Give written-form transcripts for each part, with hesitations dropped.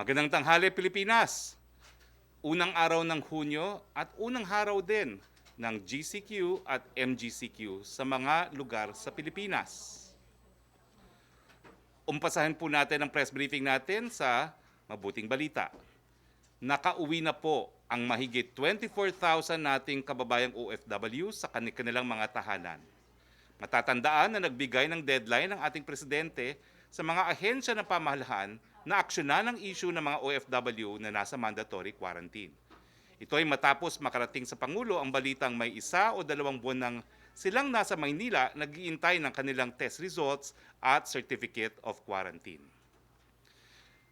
Magandang tanghali, Pilipinas! Unang araw ng Hunyo at unang araw din ng GCQ at MGCQ sa mga lugar sa Pilipinas. Umpasahin po natin ang press briefing natin sa mabuting balita. Nakauwi na po ang mahigit 24,000 nating kababayang OFW sa kanilang mga tahanan. Matatandaan na nagbigay ng deadline ng ating presidente sa mga ahensya ng pamahalaan na aksyonan ang issue ng mga OFW na nasa mandatory quarantine. Ito ay matapos makarating sa Pangulo ang balitang may 1 o 2 buwan nang silang nasa Maynila nag-iintay ng kanilang test results at certificate of quarantine.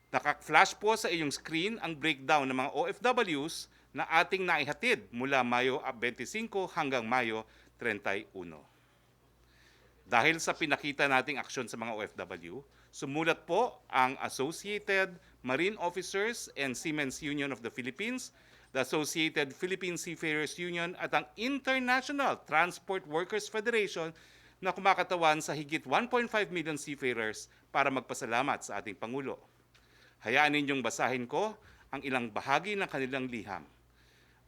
Naka-flash po sa iyong screen ang breakdown ng mga OFWs na ating naihatid mula Mayo 25 hanggang Mayo 31. Dahil sa pinakita nating aksyon sa mga OFW, sumulat po ang Associated Marine Officers and Seamen's Union of the Philippines, the Associated Philippine Seafarers Union at ang International Transport Workers Federation na kumakatawan sa higit 1.5 million seafarers para magpasalamat sa ating Pangulo. Hayaan ninyong basahin ko ang ilang bahagi ng kanilang liham.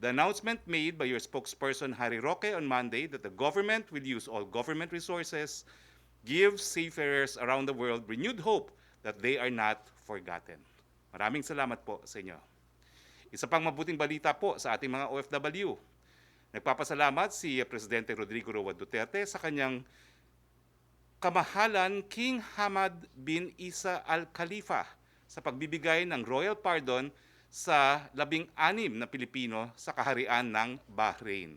The announcement made by your spokesperson Harry Roque on Monday that the government will use all government resources gives seafarers around the world renewed hope that they are not forgotten. Maraming salamat po sa inyo. Isa pang mabuting balita po sa ating mga OFW. Nagpapasalamat si Presidente Rodrigo Roa Duterte sa kanyang kamahalan King Hamad bin Isa Al Khalifa sa pagbibigay ng royal pardon sa 16 na Pilipino sa kaharian ng Bahrain.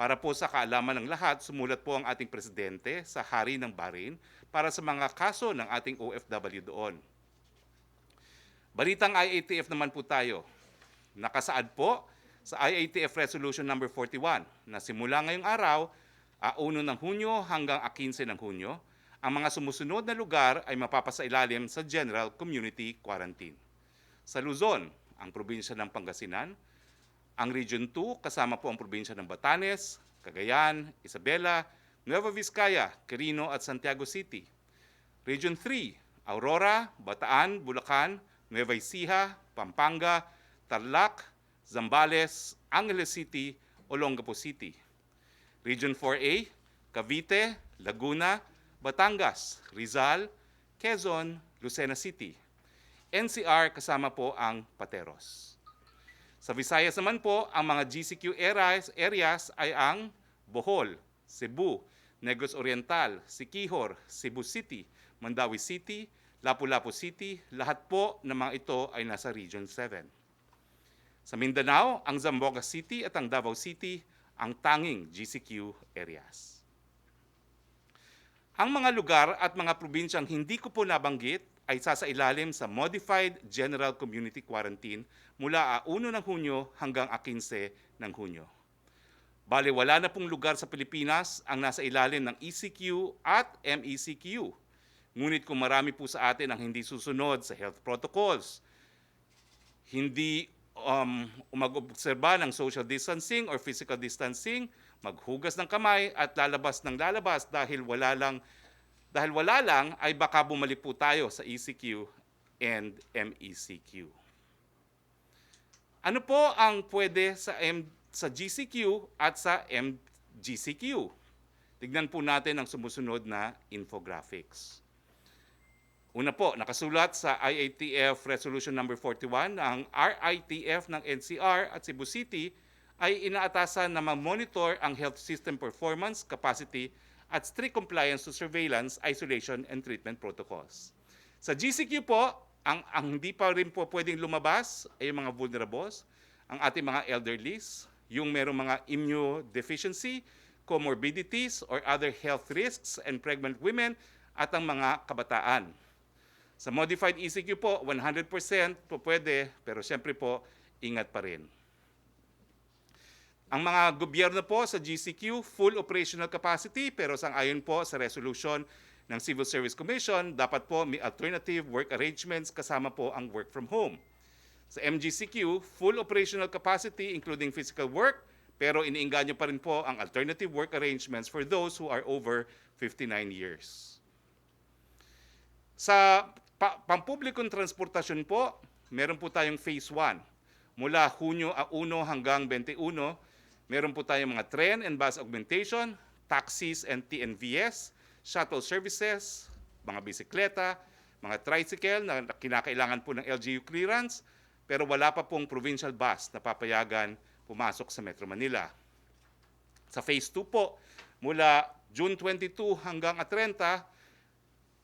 Para po sa kaalaman ng lahat, sumulat po ang ating presidente sa Hari ng Bahrain para sa mga kaso ng ating OFW doon. Balitang IATF naman po tayo. Nakasaad po sa IATF Resolution number 41 na simula ngayong araw, 1 ng Hunyo hanggang 15 ng Hunyo, ang mga sumusunod na lugar ay mapapasailalim sa General Community Quarantine. Sa Luzon, ang probinsya ng Pangasinan, ang Region 2 kasama po ang probinsya ng Batanes, Cagayan, Isabela, Nueva Vizcaya, Quirino at Santiago City. Region 3, Aurora, Bataan, Bulacan, Nueva Ecija, Pampanga, Tarlac, Zambales, Angeles City, Olongapo City. Region 4A, Cavite, Laguna, Batangas, Rizal, Quezon, Lucena City. NCR kasama po ang Pateros. Sa Visayas naman po, ang mga GCQ areas ay ang Bohol, Cebu, Negros Oriental, Siquijor, Cebu City, Mandawi City, Lapu-Lapu City, lahat po ng mga ito ay nasa Region 7. Sa Mindanao, ang Zamboanga City at ang Davao City ang tanging GCQ areas. Ang mga lugar at mga probinsyang hindi ko po nabanggit ay sasailalim sa Modified General Community Quarantine mula 1 ng Hunyo hanggang 15 ng Hunyo. Bale, wala na pong lugar sa Pilipinas ang nasa ilalim ng ECQ at MECQ. Ngunit kung marami po sa atin ang hindi susunod sa health protocols, hindi mag-obserba ng social distancing or physical distancing, maghugas ng kamay at lalabas ng lalabas dahil wala lang ay baka bumalik po tayo sa ECQ and MECQ. Ano po ang pwede sa GCQ at sa MGCQ? Tignan po natin ang sumusunod na infographics. Una po, nakasulat sa IATF Resolution number 41 na ang RITF ng NCR at Cebu City ay inaatasan na ma-monitor ang health system performance, capacity, at strict compliance to surveillance, isolation, and treatment protocols. Sa GCQ po, ang hindi pa rin po pwedeng lumabas ay yung mga vulnerables, ang ating mga elderlies, yung merong mga immunodeficiency, comorbidities, or other health risks, and pregnant women, at ang mga kabataan. Sa modified ECQ po, 100% po pwede, pero siyempre po, ingat pa rin. Ang mga gobyerno po sa GCQ, full operational capacity, pero sang-ayon po sa resolution ng Civil Service Commission, dapat po may alternative work arrangements kasama po ang work from home. Sa MGCQ, full operational capacity including physical work, pero iniinganyo pa rin po ang alternative work arrangements for those who are over 59 years. Sa pampublikong transportasyon po, meron po tayong Phase 1. Mula Hunyo 1 hanggang 21, meron po tayong mga train and bus augmentation, taxis and TNVS, shuttle services, mga bisikleta, mga tricycle na kinakailangan po ng LGU clearance, pero wala pa pong provincial bus na papayagan pumasok sa Metro Manila. Sa Phase 2 po, mula June 22 hanggang 30,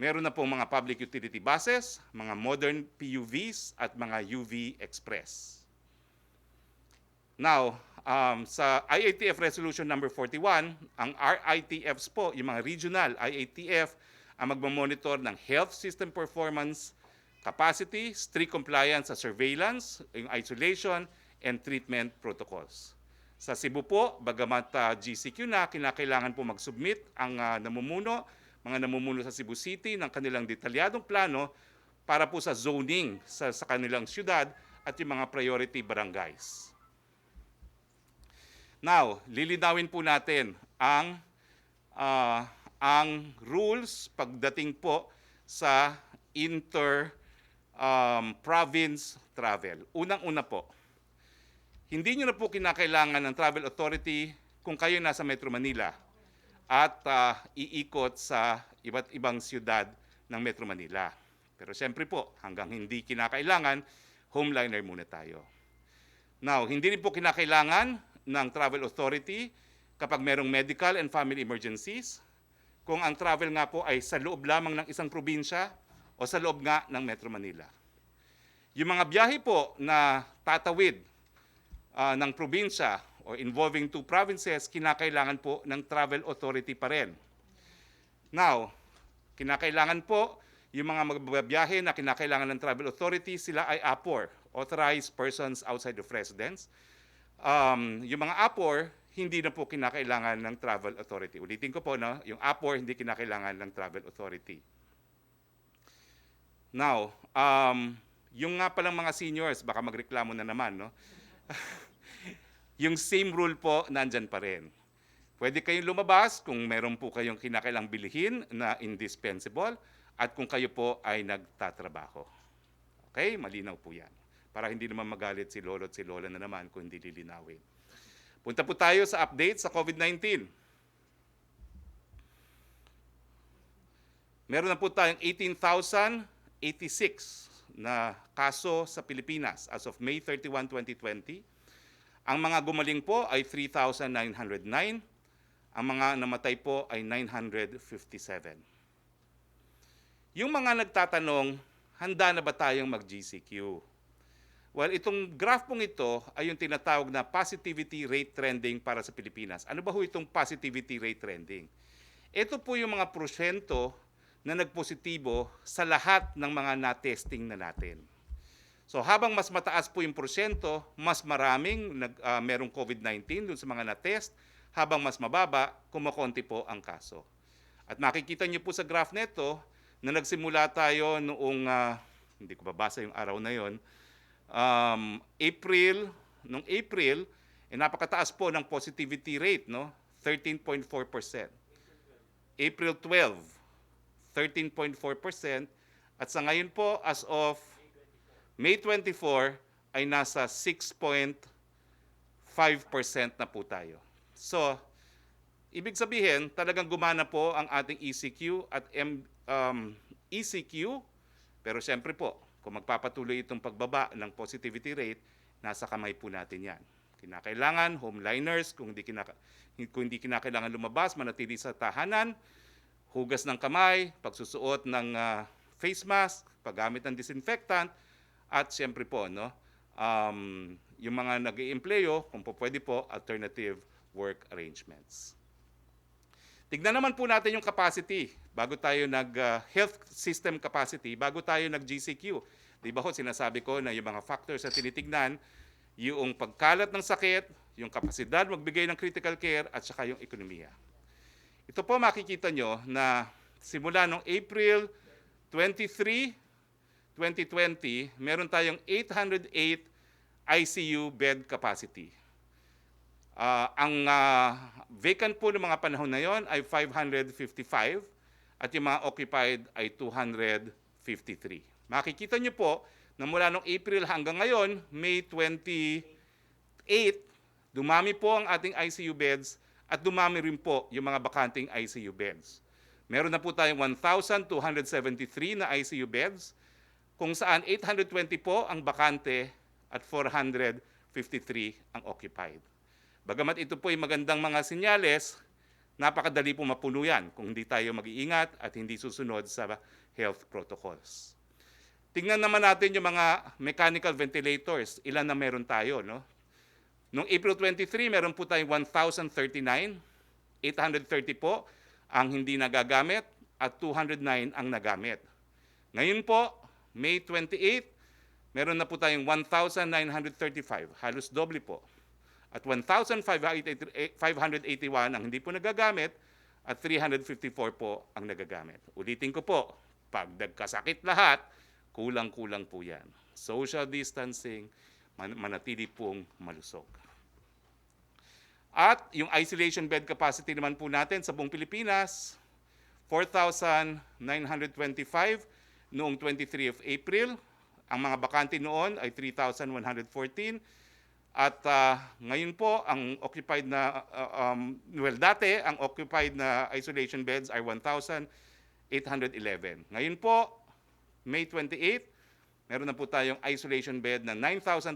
meron na pong mga public utility buses, mga modern PUVs at mga UV Express. Now, sa IATF Resolution number 41, ang RITFs po, yung mga regional IATF, ang magmamonitor ng health system performance, capacity, strict compliance sa surveillance, yung isolation, and treatment protocols. Sa Cebu po, bagamat GCQ na, kinakailangan po mag-submit ang mga namumuno sa Cebu City ng kanilang detalyadong plano para po sa zoning sa kanilang syudad at yung mga priority barangays. Now, lilinawin po natin ang rules pagdating po sa inter-province travel. Unang-una po, hindi nyo na po kinakailangan ng travel authority kung kayo nasa Metro Manila at iikot sa iba't ibang siyudad ng Metro Manila. Pero siyempre po, hanggang hindi kinakailangan, homeliner muna tayo. Now, hindi rin po kinakailangan ng travel authority kapag merong medical and family emergencies, kung ang travel nga po ay sa loob lamang ng isang probinsya o sa loob nga ng Metro Manila. Yung mga biyahe po na tatawid ng probinsya o involving 2 provinces, kinakailangan po ng travel authority pa rin. Now, kinakailangan po yung mga magbabiyahe na kinakailangan ng travel authority, sila ay APOR, Authorized Persons Outside of Residence. Yung mga APOR, hindi na po kinakailangan ng travel authority. Ulitin ko po, no? Yung APOR, hindi kinakailangan ng travel authority. Now, yung nga palang mga seniors, baka magreklamo na naman, no? Yung same rule po, nandyan pa rin. Pwede kayong lumabas kung meron po kayong kinakailang bilihin na indispensable at kung kayo po ay nagtatrabaho. Okay? Malinaw po yan. Para hindi naman magalit si lolo at si lola na naman kung hindi lilinawin. Punta po tayo sa update sa COVID-19. Meron na po tayong 18,086 na kaso sa Pilipinas as of May 31, 2020. Ang mga gumaling po ay 3,909. Ang mga namatay po ay 957. Yung mga nagtatanong, handa na ba tayong mag-GCQ? Well, itong graph pong ito ay yung tinatawag na positivity rate trending para sa Pilipinas. Ano ba ho itong positivity rate trending? Ito po yung mga porsyento na nagpositibo sa lahat ng mga na-testing na natin. So habang mas mataas po yung porsyento, mas maraming merong COVID-19 dun sa mga na-test, habang mas mababa, kumakonti po ang kaso. At makikita niyo po sa graph nito na nagsimula tayo noong, hindi ko babasa yung araw na yon, April, napakataas po ng positivity rate, no? 13.4%. April 12, 13.4%. At sa ngayon po, as of May 24, ay nasa 6.5% na po tayo. So, ibig sabihin, talagang gumana po ang ating ECQ at ECQ, pero siyempre po, kung magpapatuloy itong pagbaba ng positivity rate, nasa kamay po natin yan. Kinakailangan, homeliners, kung hindi kinakailangan lumabas, manatili sa tahanan, hugas ng kamay, pagsusuot ng face mask, paggamit ng disinfectant, at siyempre po, no, yung mga nag-iempleyo, kung po pwede po, alternative work arrangements. Tignan naman po natin yung capacity bago tayo health system capacity, bago tayo nag-GCQ. Di ba ho, sinasabi ko na yung mga factors na tinitignan, yung pagkalat ng sakit, yung kapasidad magbigay ng critical care, at saka yung ekonomiya. Ito po makikita nyo na simula noong April 23, 2020, meron tayong 808 ICU bed capacity. Ang vacant po ng mga panahon na yon ay 555 at yung mga occupied ay 253. Makikita nyo po, na mula noong April hanggang ngayon, May 28, dumami po ang ating ICU beds at dumami rin po yung mga bakanting ICU beds. Meron na po tayong 1,273 na ICU beds, kung saan 820 po ang bakante at 453 ang occupied. Bagamat ito po ay magandang mga sinyales, napakadali po mapuno yan kung hindi tayo mag-iingat at hindi susunod sa health protocols. Tingnan naman natin yung mga mechanical ventilators, ilan na meron tayo. No? Noong April 23, meron po tayong 1,039, 830 po ang hindi nagagamit at 209 ang nagamit. Ngayon po, May 28, meron na po tayong 1,935, halos doble po. At 1,581 ang hindi po nagagamit at 354 po ang nagagamit. Ulitin ko po, pag nagkasakit lahat, kulang-kulang po yan. Social distancing, manatili pong malusog. At yung isolation bed capacity naman po natin sa buong Pilipinas, 4,925 noong 23 of April. Ang mga bakante noon ay 3,114. At ngayon po, ang occupied na, dati, ang occupied na isolation beds ay 1,811. Ngayon po, May 28, meron na po tayong isolation bed na 9,201,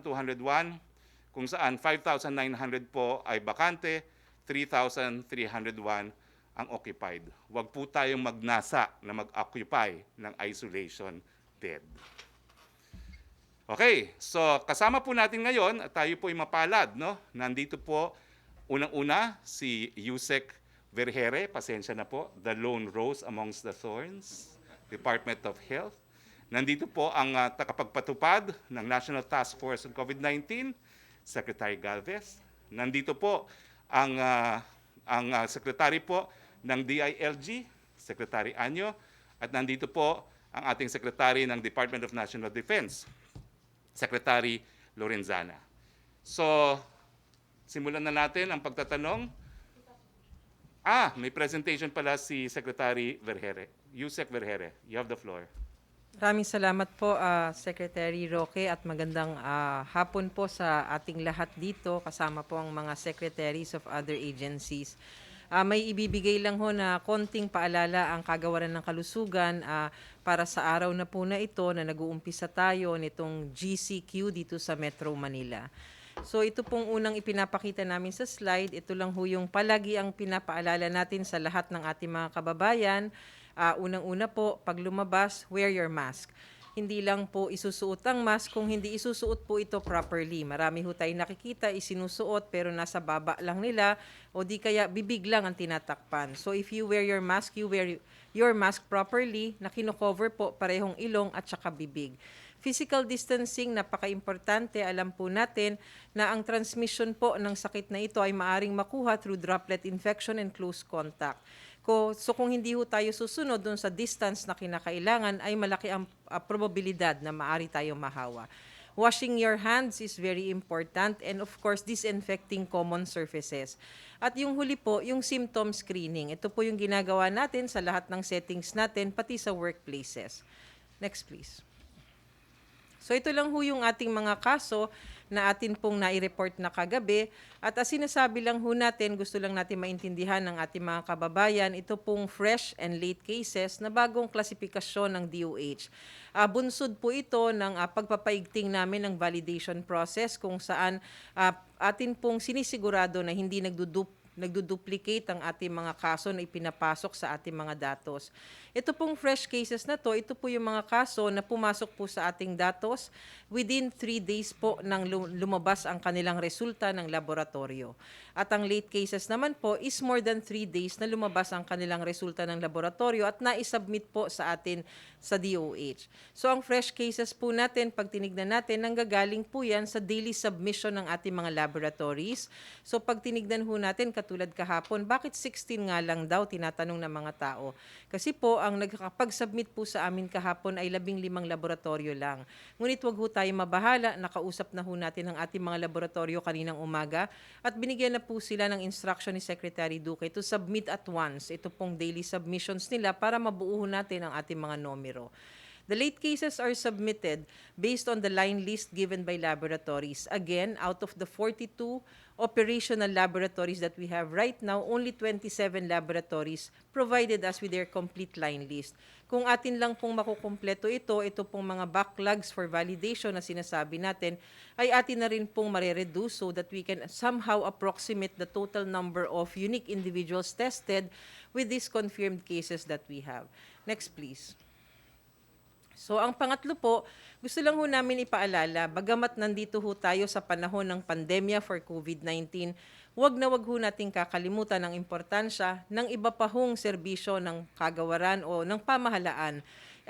kung saan 5,900 po ay bakante, 3,301 ang occupied. Huwag po tayong magnasa na mag-occupy ng isolation bed. Okay, so kasama po natin ngayon, at tayo po ay mapalad, no? Nandito po, unang-una, si Yusek Vergere, pasensya na po, the lone rose amongst the thorns, Department of Health. Nandito po ang takapagpatupad ng National Task Force on COVID-19, Secretary Galvez. Nandito po ang Secretary po ng DILG, Secretary Anyo, at nandito po ang ating Secretary ng Department of National Defense, Secretary Lorenzana. So, simulan na natin ang pagtatanong. May presentation pala si Secretary Vergere. Yusek Vergere, you have the floor. Maraming salamat po, Secretary Roque, at magandang hapon po sa ating lahat dito, kasama po ang mga secretaries of other agencies. May ibibigay lang ho na konting paalala ang Kagawaran ng Kalusugan para sa araw na po na ito na nag-uumpisa tayo nitong GCQ dito sa Metro Manila. So ito pong unang ipinapakita namin sa slide, ito lang ho yung palagi ang pinapaalala natin sa lahat ng ating mga kababayan. Unang-una po, pag lumabas, wear your mask. Hindi lang po isusuot ang mask kung hindi isusuot po ito properly. Marami ho tayong nakikita, isinusuot pero nasa baba lang nila o di kaya bibig lang ang tinatakpan. So if you wear your mask, you wear your mask properly na kino-cover po parehong ilong at saka bibig. Physical distancing, napaka-importante. Alam po natin na ang transmission po ng sakit na ito ay maaring makuha through droplet infection and close contact. So kung hindi ho tayo susunod dun sa distance na kinakailangan, ay malaki ang probabilidad na maaari tayo mahawa. Washing your hands is very important, and of course, disinfecting common surfaces. At yung huli po, yung symptom screening. Ito po yung ginagawa natin sa lahat ng settings natin, pati sa workplaces. Next, please. So ito lang ho yung ating mga kaso na atin pong nai-report na kagabi. At sinasabi lang ho natin, gusto lang natin maintindihan ng ating mga kababayan, ito pong fresh and late cases na bagong klasifikasyon ng DOH. Bunsod po ito ng pagpapaigting namin ng validation process kung saan atin pong sinisigurado na hindi nagduduplicate ang ating mga kaso na ipinapasok sa ating mga datos. Ito pong fresh cases na to, ito po yung mga kaso na pumasok po sa ating datos within 3 days po nang lumabas ang kanilang resulta ng laboratorio. At ang late cases naman po is more than 3 days na lumabas ang kanilang resulta ng laboratorio at na-submit po sa atin sa DOH. So ang fresh cases po natin, pag tinignan natin, nanggagaling po yan sa daily submission ng ating mga laboratories. So pag tinignan ho natin, katulad kahapon, bakit 16 nga lang daw, tinatanong ng mga tao? Kasi po, ang nagkakapag-submit po sa amin kahapon ay 15 laboratorio lang. Ngunit wag ho tayo mabahala, nakausap na ho natin ang ating mga laboratorio kaninang umaga at binigyan na po sila ng instruction ni Secretary Duque to submit at once ito pong daily submissions nila para mabuo natin ang ating mga numero. The late cases are submitted based on the line list given by laboratories. Again, out of the 42 operational laboratories that we have right now, only 27 laboratories provided us with their complete line list. Kung atin lang pong makukumpleto ito pong mga backlogs for validation na sinasabi natin, ay atin na rin pong marereduce so that we can somehow approximate the total number of unique individuals tested with these confirmed cases that we have. Next, please. So ang pangatlo po, gusto lang ho namin ipaalala, bagamat nandito ho tayo sa panahon ng pandemya for COVID-19, wag ho nating kakalimutan ang importansya ng iba pa hong serbisyo ng kagawaran o ng pamahalaan.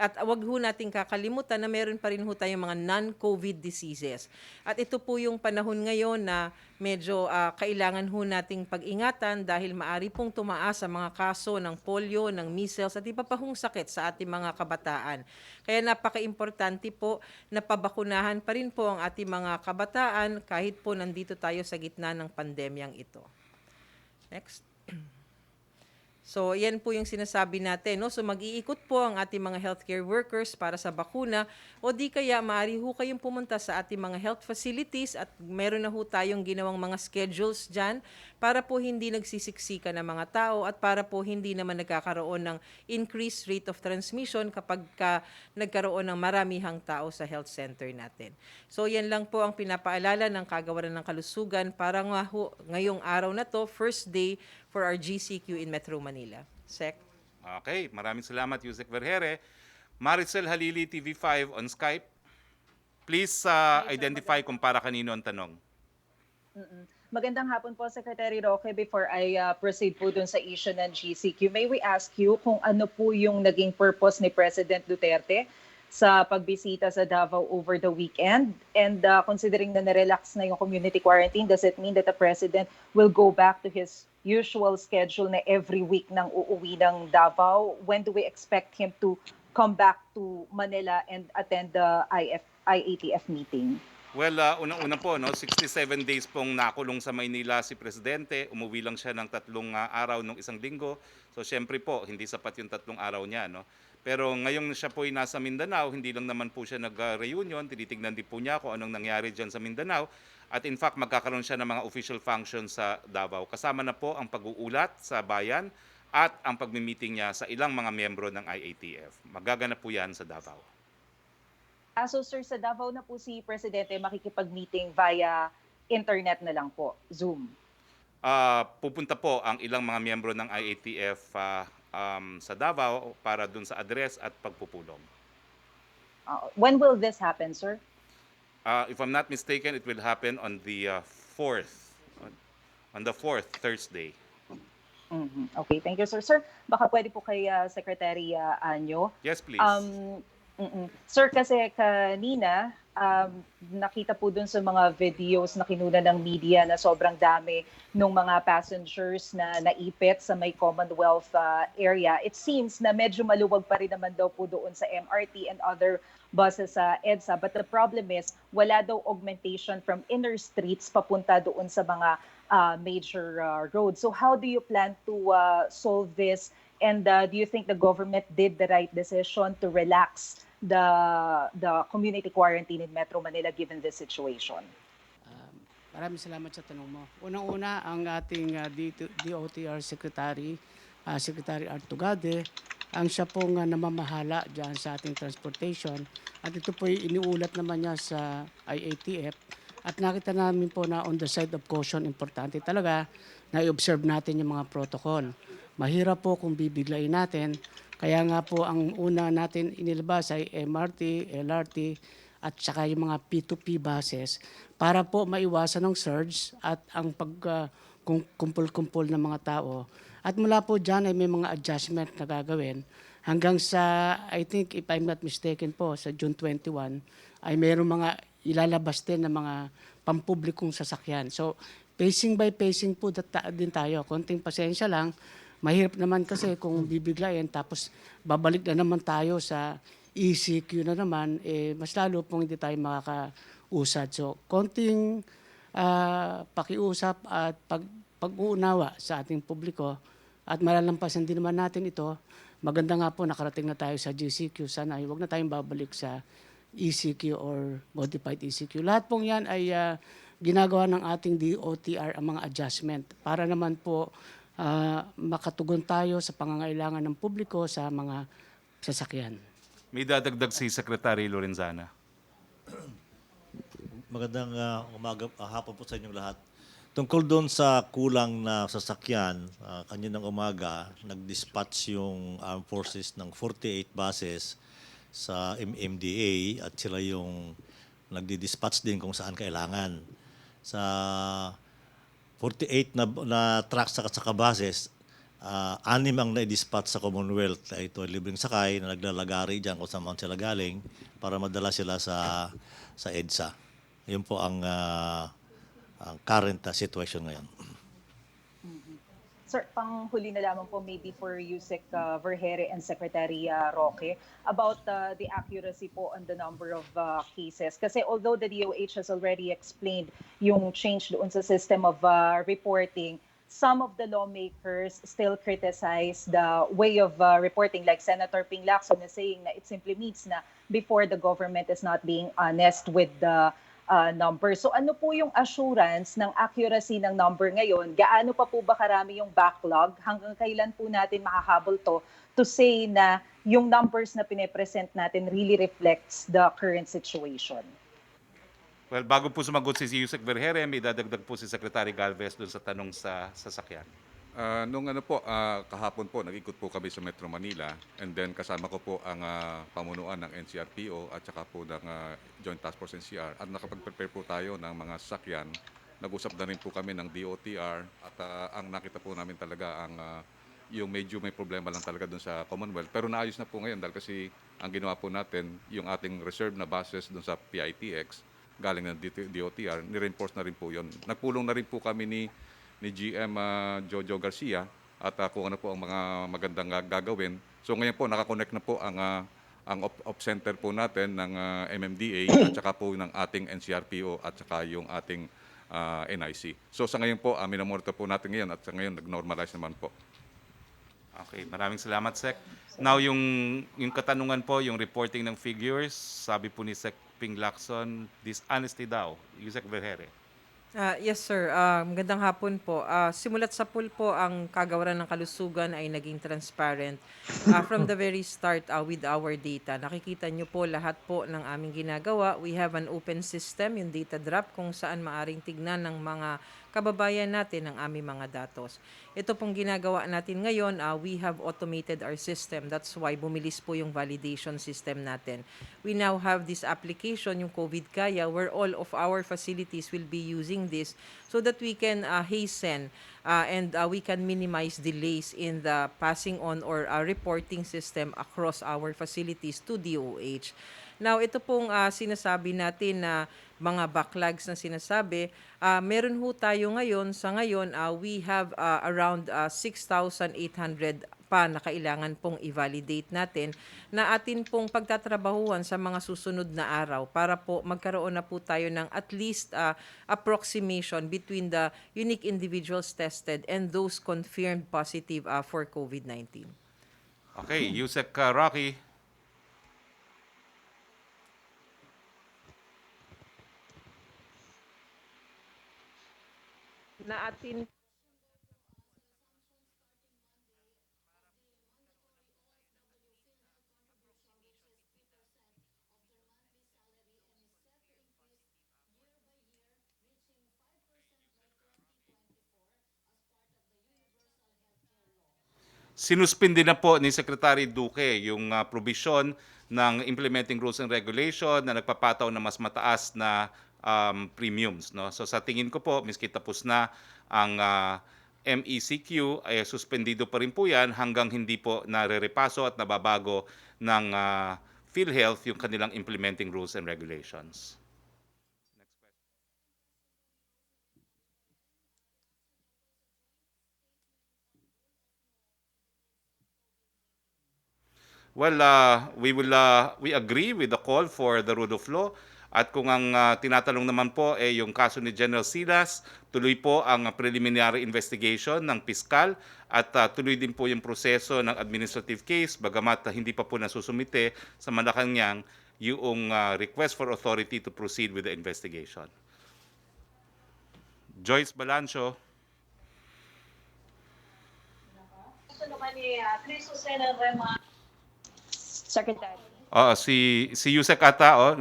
At wag ho nating kakalimutan na meron pa rin ho tayong mga non-COVID diseases. At ito po yung panahon ngayon na medyo kailangan ho nating pag-ingatan dahil maari pong tumaas ang mga kaso ng polio, ng measles at iba pa hong sakit sa ating mga kabataan. Kaya napaka-importante po na pabakunahan pa rin po ang ating mga kabataan kahit po nandito tayo sa gitna ng pandemyang ito. Next. So, yan po yung sinasabi natin. No? So, mag-iikot po ang ating mga healthcare workers para sa bakuna o di kaya maaari ho kayong pumunta sa ating mga health facilities at meron na ho tayong ginawang mga schedules dyan para po hindi nagsisiksika ng mga tao at para po hindi naman nagkakaroon ng increased rate of transmission kapag nagkaroon ng maramihang tao sa health center natin. So, yan lang po ang pinapaalala ng Kagawaran ng Kalusugan para nga ho, ngayong araw na to, first day for our GCQ in Metro Manila. Sec. Okay, maraming salamat, Yusek Vergere. Maricel Halili, TV5 on Skype. Please identify kung para kanino ang tanong. Magandang hapon po, Secretary Roque. Before I proceed po dun sa issue ng GCQ, may we ask you kung ano po yung naging purpose ni President Duterte sa pagbisita sa Davao over the weekend? And considering na na-relax na yung community quarantine, does it mean that the President will go back to his usual schedule na every week nang uuwi ng Davao? When do we expect him to come back to Manila and attend the IATF meeting? Well, unang-una po, 67 days pong nakulong sa Maynila si Presidente. Umuwi lang siya ng 3 araw nung isang linggo. So, syempre po, hindi sapat yung 3 araw niya. No? Pero ngayong siya po ay nasa Mindanao, hindi lang naman po siya nag-reunion. Tinitignan din po niya kung anong nangyari dyan sa Mindanao. At in fact, magkakaroon siya ng mga official functions sa Davao. Kasama na po ang pag-uulat sa bayan at ang pagmi-meeting niya sa ilang mga miyembro ng IATF. Magaganap po yan sa Davao. So sir, sa Davao na po si Presidente makikipag-meeting via internet na lang po, Zoom. Pupunta po ang ilang mga miyembro ng IATF sa Davao para dun sa address at pagpupulong. When will this happen, sir? If I'm not mistaken, it will happen on the 4th, on the 4th Thursday. Okay, thank you, sir. Sir, baka pwede po kay Secretary Anyo. Yes, please. Sir, kasi kanina, nakita po dun sa mga videos na kinuna ng media na sobrang dami ng mga passengers na naipit sa may Commonwealth area. It seems na medyo maluwag pa rin naman daw po doon sa MRT and other buses sa EDSA. But the problem is, wala daw augmentation from inner streets papunta doon sa mga major roads. So how do you plan to solve this? And do you think the government did the right decision to relax the community quarantine in Metro Manila given this situation? Maraming salamat sa tanong mo. Unang-una, ang ating DOTR Secretary, Secretary Artugade, ang siya pong namamahala dyan sa ating transportation. At ito po iniulat naman niya sa IATF. At nakita namin po na on the side of caution, importante talaga na i-observe natin yung mga protocol. Mahirap po kung bibiglayin natin. Kaya nga po ang una natin inilabas ay MRT, LRT at saka yung mga P2P buses para po maiwasan ng surge at ang pagkumpul-kumpul ng mga tao. At mula po dyan ay may mga adjustment na gagawin hanggang sa, I think if I'm not mistaken po, sa June 21 ay mayroong mga ilalabas din ng mga pampublikong sasakyan. So pacing by pacing po din tayo. Konting pasensya lang. Mahirap naman kasi kung bibiglayin tapos babalik na naman tayo sa ECQ na naman, mas lalo pong hindi tayo makakausad. So, konting pakiusap at pag-uunawa sa ating publiko at malalampasan din naman natin ito, maganda nga po nakarating na tayo sa GCQ. Sana ay huwag na tayong babalik sa ECQ or modified ECQ. Lahat pong yan ay ginagawa ng ating DOTR ang mga adjustment para naman po makatugon tayo sa pangangailangan ng publiko sa mga sasakyan. May dadagdag si Secretary Lorenzana. Magandang hapon po sa inyong lahat. Tungkol doon sa kulang na sasakyan, kaninang umaga, nag-dispatch yung Armed Forces ng 48 buses sa MMDA at sila yung nagdi-dispatch din kung saan kailangan. Sa 48 na trucks at saka buses, 6 ang na-dispatch sa Commonwealth. Ito ay libreng sakay na naglalagari dyan kung saan sila galing para madala sila sa EDSA. Yun po ang current situation ngayon. Sir, panghuli na lamang po maybe for Yusek Vergere and Secretary Roque about the accuracy po on the number of cases. Kasi although the DOH has already explained yung change doon sa system of reporting, some of the lawmakers still criticize the way of reporting, like Senator Ping Lacson is saying na it simply means na before the government is not being honest with the number. So ano po yung assurance ng accuracy ng number ngayon? Gaano pa po ba karami yung backlog? Hanggang kailan po natin makahabol to say na yung numbers na pine-present natin really reflects the current situation? Well, bago po sumagot si Yusek Vergere, may dadagdag po si Secretary Galvez doon sa tanong sa sasakyan. Kahapon po, nag-ikot po kami sa Metro Manila and then kasama ko po ang pamunuan ng NCRPO at saka po ng Joint Task Force NCR at nakapag-prepare po tayo ng mga sasakyan. Nag-usap na rin po kami ng DOTR at ang nakita po namin talaga yung medyo may problema lang talaga doon sa Commonwealth. Pero naayos na po ngayon dahil kasi ang ginawa po natin, yung ating reserve na buses doon sa PITX galing ng DOTR, ni-reinforce na rin po yun. Nagpulong na rin po kami ni GM Jojo Garcia at kung ano po ang mga magandang gagawin. So ngayon po nakakonect na po ang op center po natin ng MMDA at saka po ng ating NCRPO at saka yung ating NIC. So sa ngayon po, minamonitor po natin ngayon at sa ngayon nag-normalize naman po. Okay, maraming salamat, Sec. Now, yung katanungan po, yung reporting ng figures, sabi po ni Sec Ping Lacson, dishonesty daw. Yusek Vergere. Yes, sir. Magandang hapon po. Simulat sa pool po, ang kagawaran ng kalusugan ay naging transparent. From the very start with our data, nakikita nyo po lahat po ng aming ginagawa. We have an open system, yung data drop, kung saan maaring tignan ng mga kababayan natin ang aming mga datos. Ito pong ginagawa natin ngayon, we have automated our system. That's why bumilis po yung validation system natin. We now have this application, yung COVID Kaya, where all of our facilities will be using this so that we can hasten and we can minimize delays in the passing on or reporting system across our facilities to DOH. Now, ito pong sinasabi natin na mga backlogs na sinasabi, meron ho tayo ngayon, sa ngayon, we have around 6,800 pa na kailangan pong i-validate natin na atin pong pagtatrabahuan sa mga susunod na araw para po magkaroon na po tayo ng at least approximation between the unique individuals tested and those confirmed positive for COVID-19. Okay, Yusek Roque. Na atin Sinuspindi na po ni Secretary Duque yung provision ng implementing rules and regulation na nagpapataw na mas mataas na premiums. No? So sa tingin ko po, miski tapos na ang MECQ, ay suspendido pa rin po yan hanggang hindi po nare-repaso at nababago ng PhilHealth yung kanilang implementing rules and regulations. Well, we agree with the call for the rule of law. At kung ang tinatanong naman po yung kaso ni General Silas, tuloy po ang preliminary investigation ng piskal at tuloy din po yung proseso ng administrative case bagamat hindi pa po nasusumite sa Malacañang yung request for authority to proceed with the investigation. Joyce Balancho. Secretary. Si Yusek ata.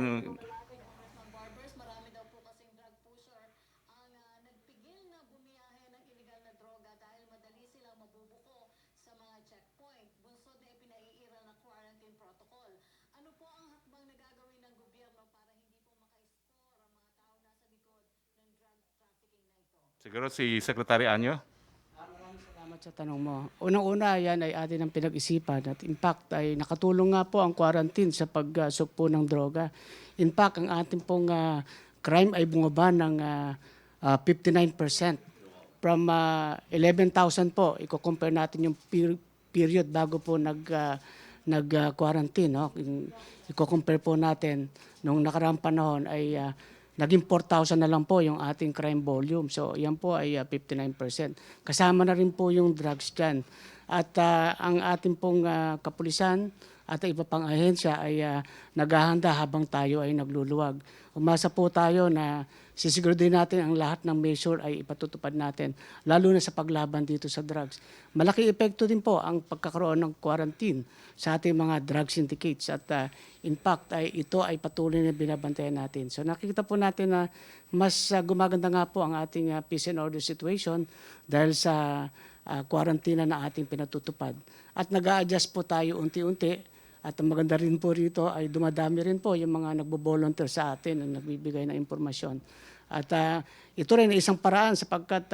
barbers, marami daw po kasing drug pusher ang nagpigil na bumiyahe ng illegal na droga dahil madali silang mabubuko sa mga checkpoint. Bunsod na ipinaiiral na quarantine protocol. Ano po ang hakbang na gagawin ng gobyerno para hindi po maka-score ang mga tao nasa likod ng drug trafficking na ito? Siguro si Secretary Anyo. Maraming salamat sa tanong mo. Unang-una, yan ay atin ang pinag-isipan at in fact ay nakatulong nga po ang quarantine sa pagsugpo ng droga. In fact, ang ating pong crime ay bumaba ng 59%. From 11,000 po, i-compare natin yung period bago po nag-quarantine. No? I-compare po natin nung nakaraang panahon ay naging 4,000 na lang po yung ating crime volume. So yan po ay 59%. Kasama na rin po yung drugs dyan. At ang ating pong kapulisan at iba pang ahensya ay naghahanda habang tayo ay nagluluwag. Umasa po tayo na sisiguraduhin natin ang lahat ng measure ay ipatutupad natin, lalo na sa paglaban dito sa drugs. Malaki epekto din po ang pagkakaroon ng quarantine sa ating mga drug syndicates at in fact ito ay patuloy na binabantayan natin. So nakikita po natin na mas gumaganda nga po ang ating peace and order situation dahil sa quarantine na ating pinatutupad. At nag-a-adjust po tayo unti-unti. At ang maganda rin po rito ay dumadami rin po yung mga nagbo-volunteer sa atin na nagbibigay ng impormasyon. At ito rin ay isang paraan sapagkat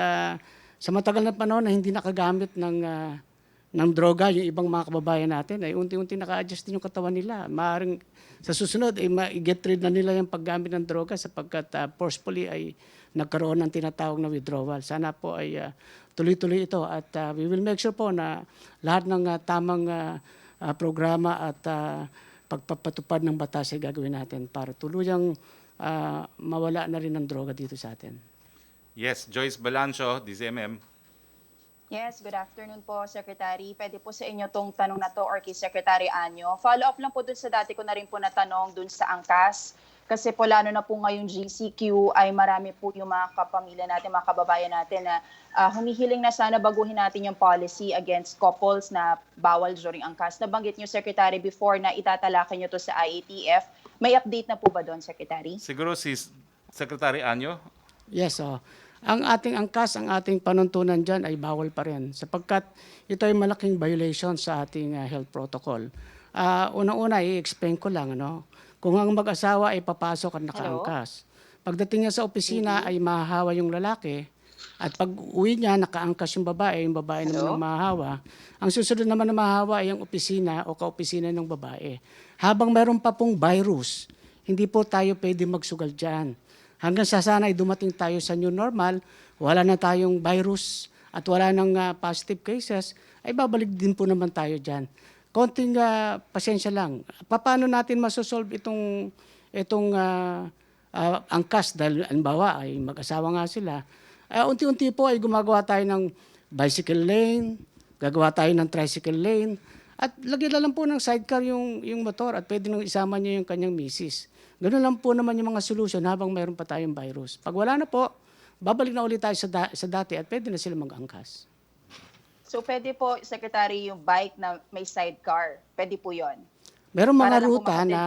sa matagal na panahon na hindi nakagamit ng droga yung ibang mga kababayan natin ay unti-unti naka-adjust din yung katawan nila. Maaaring sa susunod ay ma-get rid na nila yung paggamit ng droga sapagkat forcefully ay nagkaroon ng tinatawag na withdrawal. Sana po ay tuloy-tuloy ito at we will make sure po na lahat ng tamang programa at pagpapatupad ng batas ay gagawin natin para tuluyang mawala na rin ng droga dito sa atin. Yes, Joyce Balancho, DZMM. Yes, good afternoon po, Secretary. Pwede po sa inyo tong tanong na to or kay Secretary Anyo. Follow up lang po dun sa dati ko na rin po natanong dun sa angkas. Kasi po lalo na po ngayong GCQ ay marami po yung mga kapamilya natin, mga kababayan natin na humihiling na sana baguhin natin yung policy against couples na bawal during angkas. Nabanggit niyo, Secretary, before na itatalakan niyo to sa IATF. May update na po ba doon, Secretary? Siguro si Secretary Anyo. Yes, ang ating angkas, ang ating panuntunan dyan ay bawal pa rin sapagkat ito ay malaking violation sa ating health protocol. Una-una, i-explain ko lang, kung ang mag-asawa ay papasok at nakaangkas. Pagdating niya sa opisina ay mahahawa yung lalaki at pag uwi niya nakaangkas yung babae naman ang mahahawa. Ang susunod naman na mahahawa ay ang opisina o kaopisina ng babae. Habang meron pa pong virus, hindi po tayo pwede magsugal dyan. Hanggang sa sana ay dumating tayo sa new normal, wala na tayong virus at wala nang positive cases, ay babalik din po naman tayo dyan. Konting pasensya lang. Paano natin masosolve itong angkas dahil halimbawa ay mag-asawa nga sila. Unti-unti po ay gumagawa tayo ng bicycle lane, gagawa tayo ng tricycle lane, at lagyan na lang po ng sidecar yung motor at pwede nang isama niya yung kanyang misis. Ganun lang po naman yung mga solution habang mayroon pa tayong virus. Pag wala na po, babalik na ulit tayo sa dati at pwede na sila mag-angkas. So pwede po, Secretary, yung bike na may sidecar. Pwede po yon. Meron mga Para lang ruta pumakatid na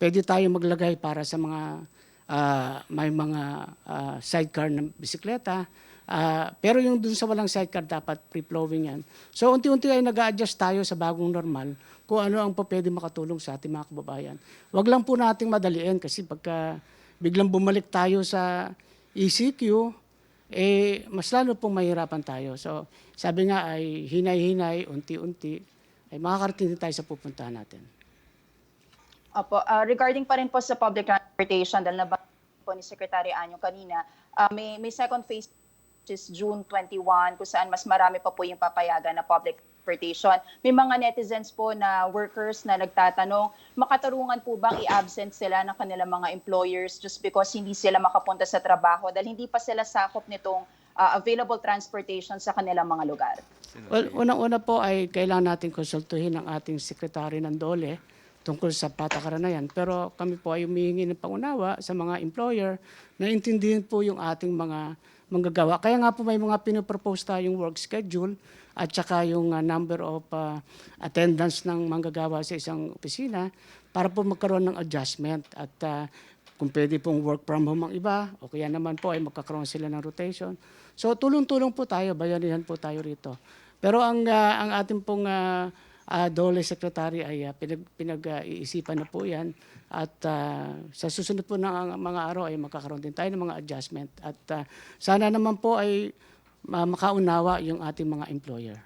pwede tayo maglagay para sa mga may mga sidecar ng bisikleta. Pero yung dun sa walang sidecar, dapat free-flowing yan. So unti-unti ay nag-a-adjust tayo sa bagong normal kung ano ang pwede makatulong sa ating mga kababayan. Huwag lang po nating madaliin kasi pagka biglang bumalik tayo sa ECQ, mas lalo pong mahirapan tayo. So sabi nga ay hinay-hinay, unti-unti, ay makakarating tayo sa pupuntahan natin. Opo, regarding pa rin po sa public transportation, dahil nabanggit po ni Secretary Anyo kanina, may second phase which is June 21 kung saan mas marami pa po yung papayagan na public transportation. May mga netizens po na workers na nagtatanong, makatarungan po bang i-absent sila ng kanilang mga employers just because hindi sila makapunta sa trabaho dahil hindi pa sila sakop nitong available transportation sa kanilang mga lugar? Well, unang-una po ay kailangan natin konsultuhin ang ating sekretary ng DOLE tungkol sa patakaran na yan. Pero kami po ay humihingi ng pangunawa sa mga employer na intindihin po yung ating mga manggagawa. Kaya nga po may mga pinopropose tayong work schedule at saka yung number of attendance ng manggagawa sa isang opisina para po magkaroon ng adjustment at kung pwede pong work from home ang iba o kaya naman po ay magkakaroon sila ng rotation. So tulong-tulong po tayo, bayanihan po tayo rito. Pero ang ating pong DOLE Secretary ay pinag-iisipan na po yan at sa susunod po ng mga araw ay magkakaroon din tayo ng mga adjustment at sana naman po ay makaunawa yung ating mga employer.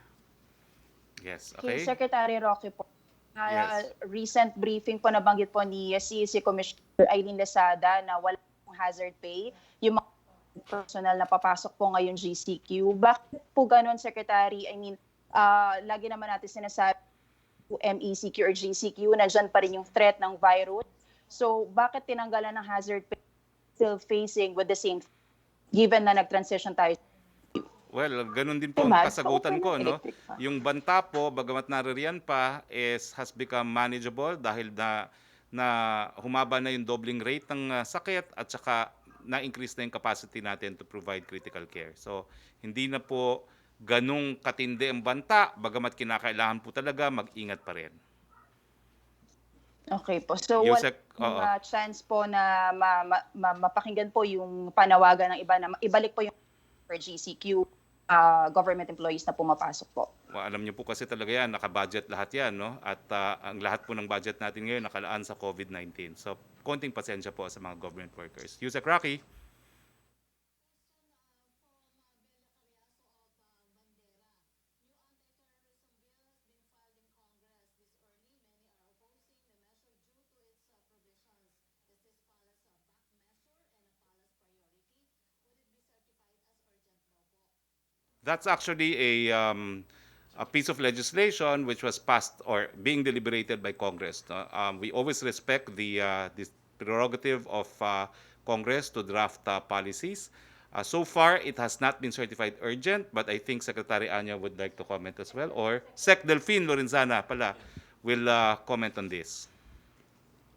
Yes, Kay okay. Secretary Roque po, Yes. recent briefing po nabanggit po ni CEC Commissioner Eileen Lesada na wala pong hazard pay. Yung mga personal na papasok po ngayon GCQ. Bakit po ganun, Secretary? I mean, lagi naman natin sinasabi MECQ or GCQ, nandiyan pa rin yung threat ng virus. So, bakit tinanggalan ng hazard pay still facing with the same given na nag-transition tayo? Well, ganun din po ang kasagutan ko, no? Yung banta po, bagamat naririyan pa, has become manageable dahil na humaba na yung doubling rate ng sakit at saka na-increase na yung capacity natin to provide critical care. So, hindi na po ganung katindi ang banta, bagamat kinakailangan po talaga mag-ingat pa rin. Okay po. So, Yusek, wala chance po na mapakinggan po yung panawagan ng iba na ibalik po yung for GCQ government employees na pumapasok po. Well, alam niyo po kasi talaga yan, naka-budget lahat yan, no? At ang lahat po ng budget natin ngayon nakalaan sa COVID-19. So, konting pasensya po sa mga government workers. Yusek Rocky. That's actually a piece of legislation which was passed or being deliberated by Congress. We always respect this prerogative of Congress to draft policies. So far, it has not been certified urgent, but I think Secretary Anya would like to comment as well. Or Sec Delphine Lorenzana pala will comment on this.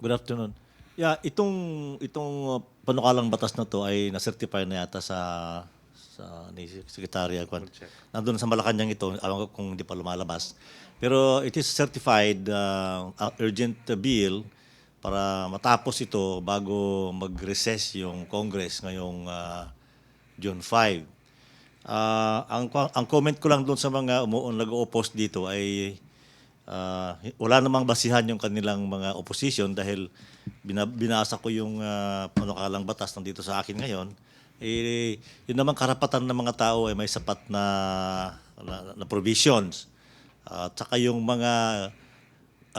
Good afternoon. Yeah, itong panukalang batas na to ay na-certify na yata sa ni Secretary Kwan. Nandun sa Malacañang ito, alam ko kung hindi pa lumalabas. Pero it is certified urgent bill para matapos ito bago mag-recess yung Congress ngayong June 5. Ang comment ko lang doon sa mga nag-oppose dito ay wala namang basihan yung kanilang mga opposition dahil binasa ko yung panukalang batas nandito sa akin ngayon. Yun naman karapatan ng mga tao ay may sapat na provisions. At saka yung mga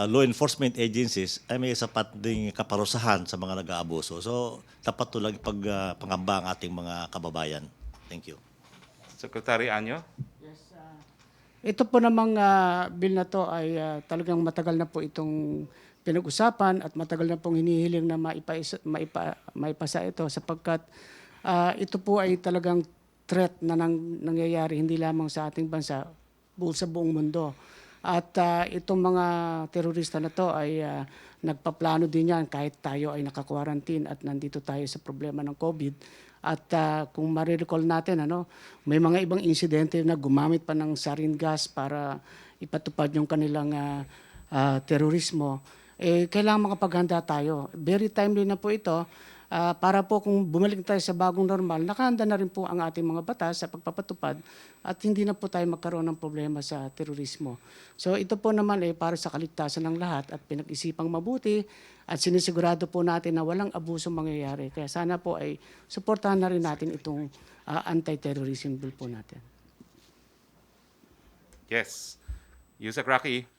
law enforcement agencies ay may sapat ding kaparusahan sa mga nag-aabuso. So, dapat tulang pangamba ang ating mga kababayan. Thank you. Secretary Anyo? Ito po namang bill na to ay talagang matagal na po itong pinag-usapan at matagal na pong hinihiling na maipasa ito sapagkat ito po ay talagang threat na nangyayari hindi lamang sa ating bansa, sa buong mundo. At itong mga terorista na to ay nagpaplano din yan kahit tayo ay naka-quarantine at nandito tayo sa problema ng COVID. At kung marirecall natin, may mga ibang insidente na gumamit pa ng sarin gas para ipatupad yung kanilang terorismo. Kailangan makapaghanda tayo. Very timely na po ito. Para po kung bumalik tayo sa bagong normal, nakahanda na rin po ang ating mga batas sa pagpapatupad at hindi na po tayo magkaroon ng problema sa terorismo. So ito po naman ay para sa kaligtasan ng lahat at pinag-isipang mabuti at sinisigurado po natin na walang abuso mangyayari. Kaya sana po ay suportahan na rin natin itong anti-terrorism bill po natin. Yes. Yusek Rocky?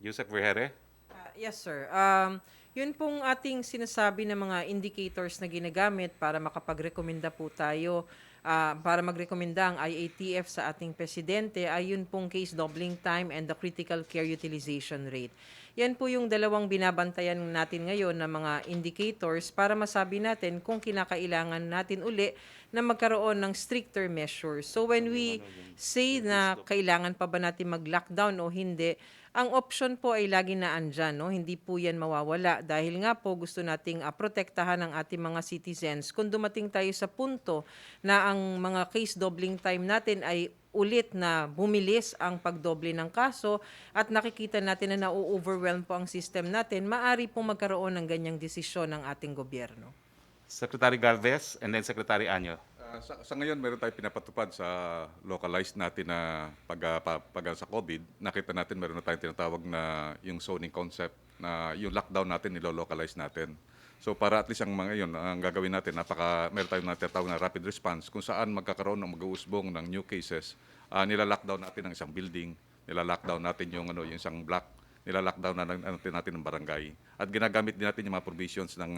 Yusek Vergere? Yes, sir. Yun pong ating sinasabi ng mga indicators na ginagamit para makapagrekomenda po tayo, para magrekomenda ang IATF sa ating presidente ay yun pong case doubling time and the critical care utilization rate. Yan po yung dalawang binabantayan natin ngayon na mga indicators para masabi natin kung kinakailangan natin uli na magkaroon ng stricter measures. So when we say na kailangan pa ba natin mag-lockdown o hindi, ang option po ay lagi na andyan, no? Hindi po yan mawawala dahil nga po gusto nating protektahan ang ating mga citizens. Kung dumating tayo sa punto na ang mga case doubling time natin ay ulit na bumilis ang pagdoble ng kaso at nakikita natin na na-overwhelm po ang system natin, maari pong magkaroon ng ganyang desisyon ng ating gobyerno. Secretary Galvez and then Secretary Anyo. Sa ngayon, meron tayong pinapatupad sa localized natin na pag sa COVID. Nakita natin meron na tayong tinatawag na yung zoning concept na yung lockdown natin, nilo-localize natin. So para at least ang mga yun, ang gagawin natin, meron tayong tinatawag na rapid response kung saan magkakaroon ng mag-uusbong ng new cases. Nila-lockdown natin ang isang building, nila-lockdown natin yung isang block, nila-lockdown natin ang barangay. At ginagamit din natin yung mga provisions ng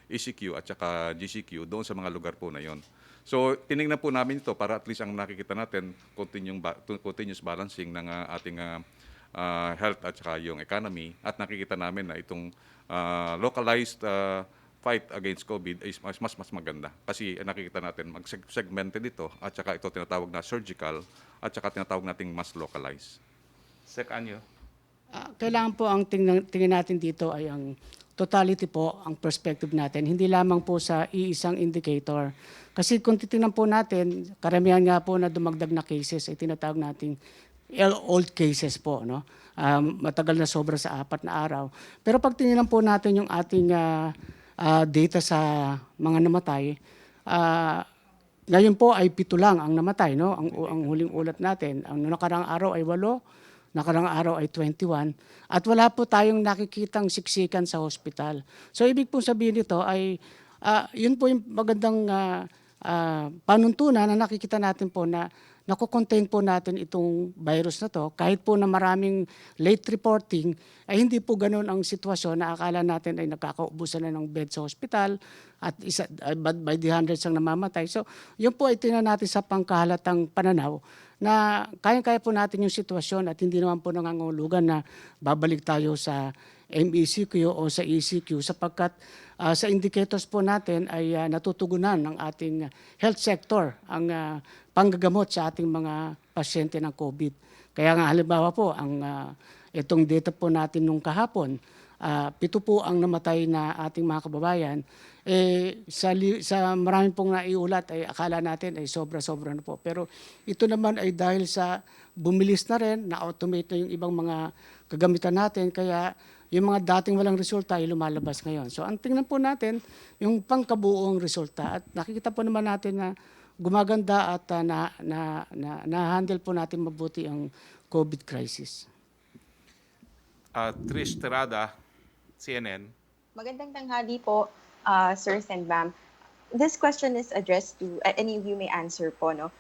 ECQ at saka GCQ doon sa mga lugar po na yon. So, tinignan po namin ito para at least ang nakikita natin, continuous balancing ng ating health at saka yung economy. At nakikita namin na itong localized fight against COVID is mas maganda. Kasi nakikita natin, mag-segmented ito at saka ito tinatawag na surgical at saka tinatawag nating mas localized. Sec Anyo. Kailangan po ang tingnan natin dito ay ang totality po, ang perspective natin, hindi lamang po sa iisang indicator. Kasi kung titingnan po natin, karamihan nga po na dumagdag na cases ay tinatawag nating old cases po, no? Matagal na sobra sa 4 na araw. Pero pag tingnan po natin yung ating data sa mga namatay, ngayon po ay 7 lang ang namatay, no? Ang huling ulat natin, ang nakarang araw ay 8, nakarang araw ay 21 at wala po tayong nakikitang siksikan sa hospital. So ibig po sabihin nito ay yun po yung magandang panuntunan na nakikita natin po na nakocontain po natin itong virus na to kahit po na maraming late reporting ay hindi po ganoon ang sitwasyon na akala natin ay nakakaubusan na ng bed sa hospital at by the hundreds ang namamatay. So yun po ay tingnan natin sa pangkahalatang pananaw na kaya-kaya po natin yung sitwasyon at hindi naman po nangangahulugan na babalik tayo sa MECQ o sa ECQ sapagkat sa indicators po natin ay natutugunan ng ating health sector ang panggagamot sa ating mga pasyente ng COVID. Kaya nga halimbawa po, itong data po natin nung kahapon, 7 po ang namatay na ating mga kababayan. Sa maraming pong naiulat ay akala natin ay sobra-sobra na po. Pero ito naman ay dahil sa bumilis na rin, na-automate na yung ibang mga kagamitan natin. Kaya yung mga dating walang resulta ay lumalabas ngayon. So ang tingnan po natin yung pangkabuong resulta. At nakikita po naman natin na gumaganda at na-handle po natin mabuti ang COVID crisis. Trish Terada, CNN. Magandang tanghali po, Sir and Ma'am. This question is addressed to any of you may answer po, no?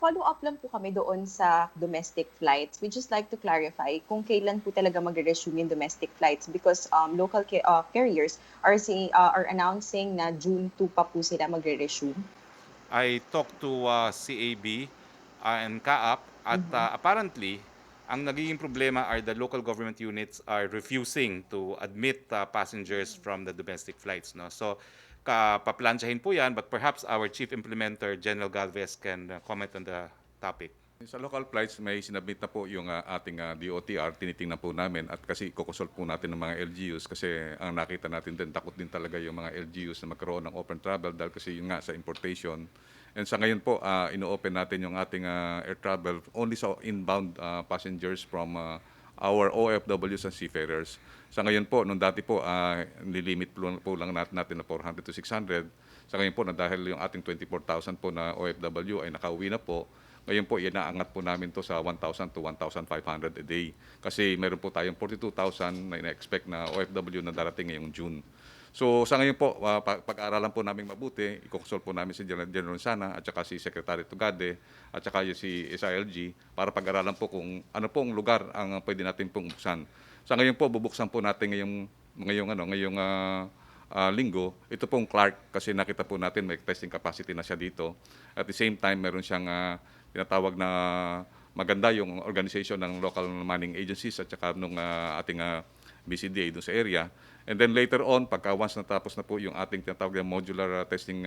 Follow-up lang po kami doon sa domestic flights. We just like to clarify kung kailan po talaga mag-resume yung domestic flights because local carriers are announcing na June 2 pa po sila magre-resume. I talked to CAB and CAAP at apparently, ang nagiging problema are the local government units are refusing to admit passengers from the domestic flights. No? So, paplansyahin po yan, but perhaps our chief implementer, General Galvez, can comment on the topic. Sa local flights, may sinabit na po yung ating DOTR, tinitingnan po namin at kasi kukonsult po natin ng mga LGUs kasi ang nakita natin din, takot din talaga yung mga LGUs na magkaroon ng open travel dahil kasi yun nga sa importation. And sa ngayon po, ino-open natin yung ating air travel only sa inbound passengers from our OFWs and seafarers. Sa ngayon po, nung dati po, nilimit po lang natin na 400 to 600. Sa ngayon po, na dahil yung ating 24,000 po na OFW ay nakauwi na po, ngayon po, inaangat po namin to sa 1,000 to 1,500 a day. Kasi meron po tayong 42,000 na ina-expect na OFW na darating ngayong June. So sa ngayon po, pag-aaralan po namin mabuti, i-consult po namin si General Sana at saka si Secretary Tugade at saka yung si SILG para pag-aralan po kung ano pong lugar ang pwede natin pong buksan. Sa ngayon po, bubuksan po natin ngayong linggo, ito pong Clark kasi nakita po natin may testing capacity na siya dito. At the same time, meron siyang tinatawag na maganda yung organization ng local mining agencies at saka nung ating BCDA doon sa area. And then later on, pagka once natapos na po yung ating tinatawag na modular testing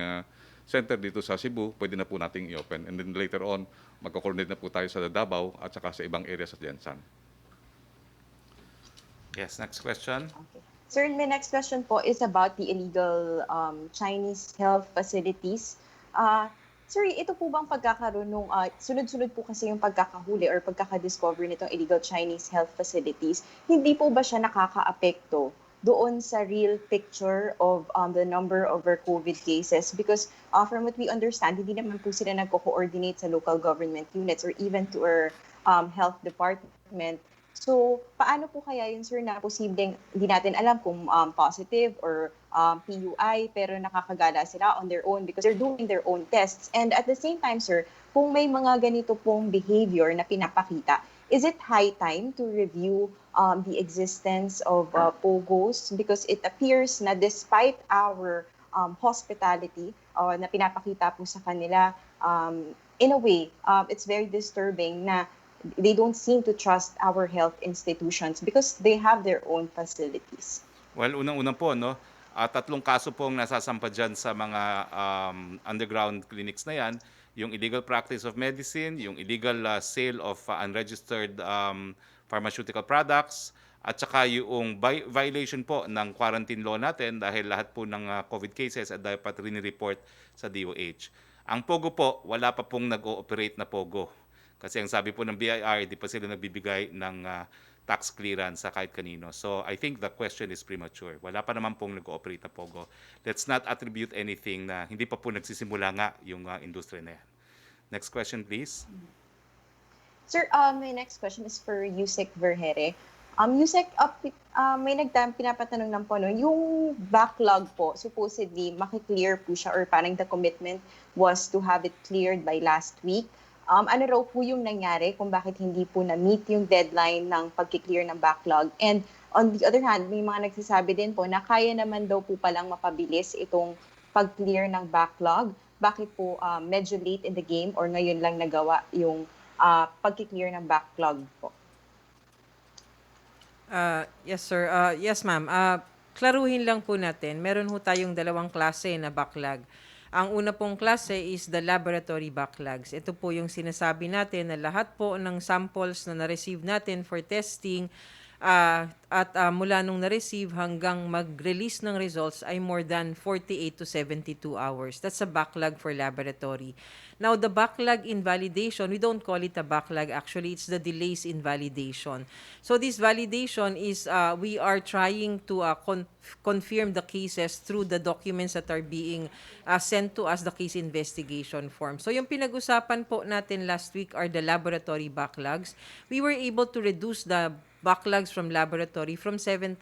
center dito sa Cebu, pwede na po nating i-open. And then later on, magko-coordinate na po tayo sa Davao at saka sa ibang areas sa Jensan. Yes, next question. Okay. Sir, my next question po is about the illegal Chinese health facilities. Sir, ito po bang pagkakaroon nung sunod-sunod po kasi yung pagkakahuli or pagkakadiscover nitong illegal Chinese health facilities, hindi po ba siya nakakaapekto doon sa real picture of the number of our COVID cases? Because from what we understand, hindi naman po sila nagko-coordinate sa local government units or even to our health department. So, paano po kaya yun, sir, na posibleng hindi natin alam kung positive or PUI, pero nakakagala sila on their own because they're doing their own tests. And at the same time, sir, kung may mga ganito pong behavior na pinapakita, is it high time to review the existence of POGOs? Because it appears na despite our hospitality na pinapakita po sa kanila, in a way, it's very disturbing na they don't seem to trust our health institutions because they have their own facilities. Well, unang-una po, no, 3 kaso pong nasasampa dyan sa mga underground clinics na yan, yung illegal practice of medicine, yung illegal sale of unregistered pharmaceutical products, at saka yung violation po ng quarantine law natin dahil lahat po ng COVID cases ay dapat rini-report sa DOH. Ang POGO po, wala pa pong nag-ooperate na POGO. Kasi ang sabi po ng BIR, di pa sila nagbibigay ng tax clearance sa kahit kanino. So I think the question is premature. Wala pa naman pong nag-ooperate na POGO. Let's not attribute anything na hindi pa po nagsisimula nga yung industriya na yan. Next question, please. Sir, my next question is for Yusek Vergere. Yusek, may pinapatanong lang po, no, yung backlog po, supposedly, makiklear po siya or parang the commitment was to have it cleared by last week. Ano raw po yung nangyari kung bakit hindi po na-meet yung deadline ng pagkiklear ng backlog? And on the other hand, may mga nagsasabi din po na kaya naman daw po palang mapabilis itong pag-clear ng backlog. Bakit po medyo late in the game or ngayon lang nagawa yung pagkiklear ng backlog po? Yes, sir. Yes, ma'am. Klaruhin lang po natin. Meron ho tayong 2 klase na backlog. Ang una pong klase is the laboratory backlogs. Ito po yung sinasabi natin na lahat po ng samples na na-receive natin for testing at mula nung na-receive hanggang mag-release ng results ay more than 48 to 72 hours. That's a backlog for laboratory. Now, the backlog in validation, we don't call it a backlog. Actually, it's the delays in validation. So this validation is we are trying to confirm the cases through the documents that are being sent to us, the case investigation form. So yung pinag-usapan po natin last week are the laboratory backlogs. We were able to reduce the backlogs from laboratory from 7,000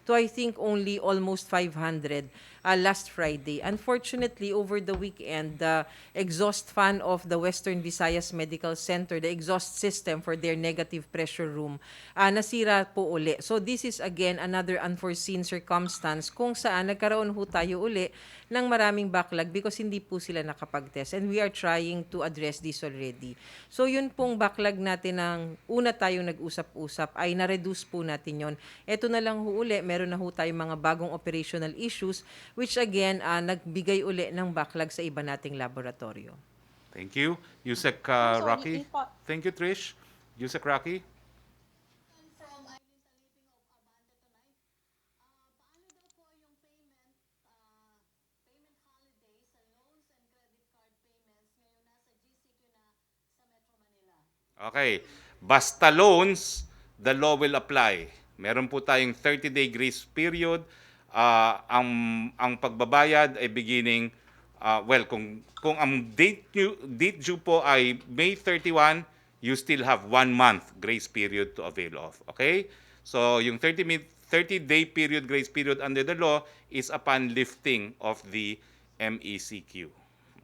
to I think only almost 500 last Friday. Unfortunately, over the weekend, the exhaust fan of the Western Visayas Medical Center, the exhaust system for their negative pressure room, nasira po uli. So this is again another unforeseen circumstance kung saan nagkaroon ho tayo uli ng maraming backlog because hindi po sila nakapag-test. And we are trying to address this already. So yun pong backlog natin ng una tayong nag-usap-usap ay na-reduce po natin yon. Ito na lang ho uli, meron na ho tayong mga bagong operational issues which again, nagbigay uli ng backlog sa iba nating laboratorio. Thank you. Yusek sorry, Rocky. Thank you, Trish. Yusek Rocky. From Eileen Saliping of Abante tonight. Paano daw po yung payment holiday sa loans and credit card payments ngayon nasa GCQ na sa Metro Manila? Okay. Basta loans, the law will apply. Meron po tayong 30-day grace period. Ang pagbabayad ay beginning kung ang date due po ay May 31, you still have 1 month grace period to avail of. Okay? So yung 30 30-day period, grace period under the law is upon lifting of the MECQ.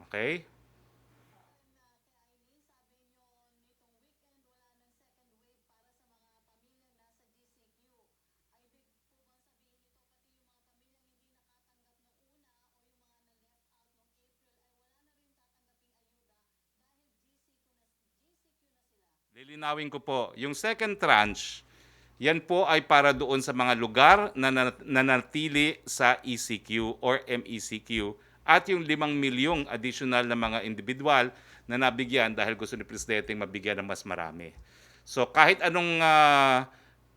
Okay? Lilinawin ko po, yung second tranche, yan po ay para doon sa mga lugar na nanatili sa ECQ or MECQ at yung 5 milyong additional na mga individual na nabigyan dahil gusto ni Presidente mabigyan ng mas marami. So kahit anong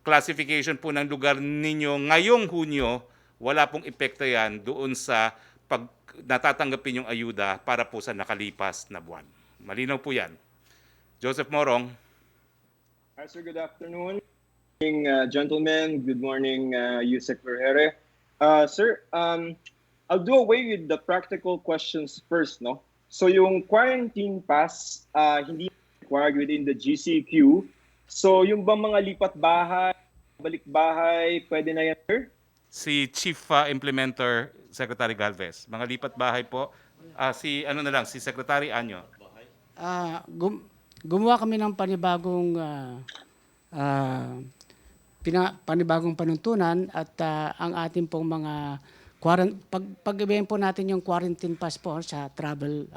classification po ng lugar ninyo ngayong Hunyo, wala pong epekto yan doon sa pag natatanggapin yung ayuda para po sa nakalipas na buwan. Malinaw po yan. Joseph Morong. Hi, sir. Good afternoon. Good morning, gentlemen. Good morning, Seafarer. Sir, I'll do away with the practical questions first, no? So yung quarantine pass, hindi required within the GCQ. So yung bang mga lipat bahay, balik bahay, pwede na yan, sir? Si Chief Implementer Secretary Galvez. Mga lipat bahay po. Si Secretary Anyo. Gumawa kami ng panibagong panibagong panuntunan at ang ating pong mga pag-ibigay po natin yung quarantine pass po sa travel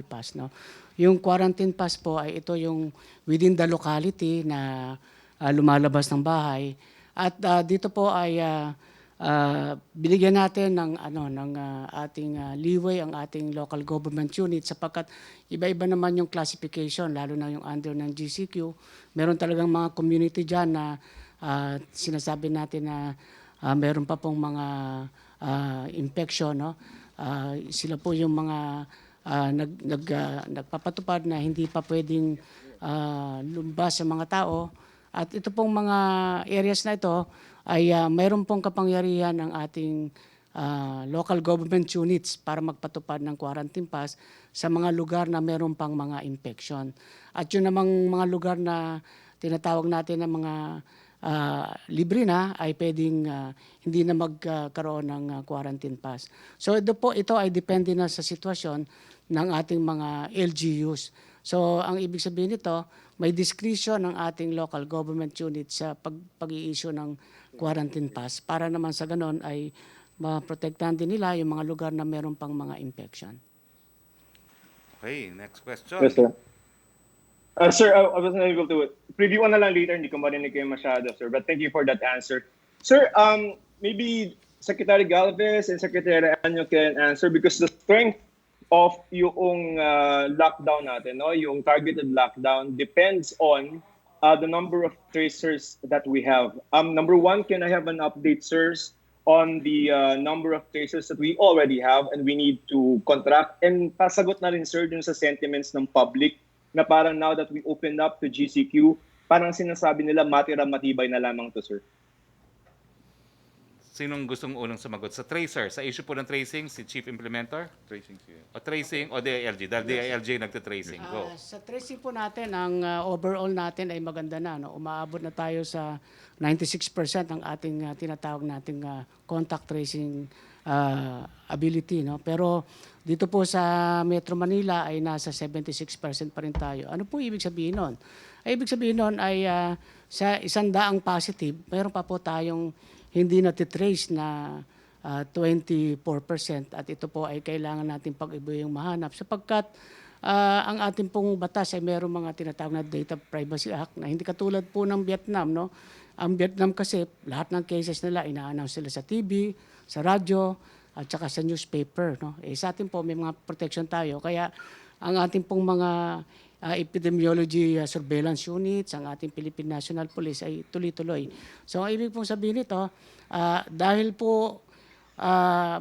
pass, no. Yung quarantine pass po ay ito yung within the locality na lumalabas ng bahay at dito po ay binigyan natin ng ating leeway ang ating local government unit sapagkat iba-iba naman yung classification lalo na yung under ng GCQ. Meron talagang mga community diyan na sinasabi natin na meron pa pong mga infection, no. Sila po yung mga nagpapatupad na hindi pa pwedeng lumabas sa mga tao at ito pong mga areas na ito ay mayroon pong kapangyarihan ng ating local government units para magpatupad ng quarantine pass sa mga lugar na mayroon pang mga infection. At yun namang mga lugar na tinatawag natin na mga libre na ay pwedeng hindi na magkaroon ng quarantine pass. So ito ay depende na sa sitwasyon ng ating mga LGUs. So ang ibig sabihin nito, may discretion ng ating local government unit sa pag-i-issue ng quarantine pass para naman sa ganon ay maprotektahan din nila yung mga lugar na meron pang mga infection. Okay, next question. Yes, sir. Sir, I wasn't able to preview na lang later, hindi ko marinig kayo masyado, sir. But thank you for that answer. Sir, maybe Secretary Galvez and Secretary Anyo can answer because the strength of yung lockdown natin, no, yung targeted lockdown depends on the number of tracers that we have. Number one, can I have an update, sirs, on the number of tracers that we already have and we need to contract? And pasagot na rin, sir, dun sa sentiments ng public na parang now that we opened up to GCQ, parang sinasabi nila matibay na lamang to, sir. Sinong gustong unang sumagot? Sa tracer, sa issue po ng tracing, si Chief Implementer? Tracing siya. O tracing o DILG? Dahil DILG nagte-tracing. Go. Sa tracing po natin, ang overall natin ay maganda na. No? Umaabot na tayo sa 96% ng ating tinatawag nating contact tracing ability. No? Pero dito po sa Metro Manila ay nasa 76% pa rin tayo. Ano po ibig sabihin nun? Ay, ibig sabihin nun ay sa 100 positive, mayroon pa po tayong hindi natitrace na 24% at ito po ay kailangan natin pag-ibuyang mahanap sapagkat ang ating pong batas ay mayroong mga tinatawag na Data Privacy Act na hindi katulad po ng Vietnam, no? Ang Vietnam kasi lahat ng cases nila ina-announce sila sa TV, sa radyo at saka sa newspaper, no? Sa atin po may mga protection tayo kaya ang ating pong mga epidemiology surveillance units, ang ating Philippine National Police ay tuloy-tuloy. So ang ibig pong sabihin nito, dahil po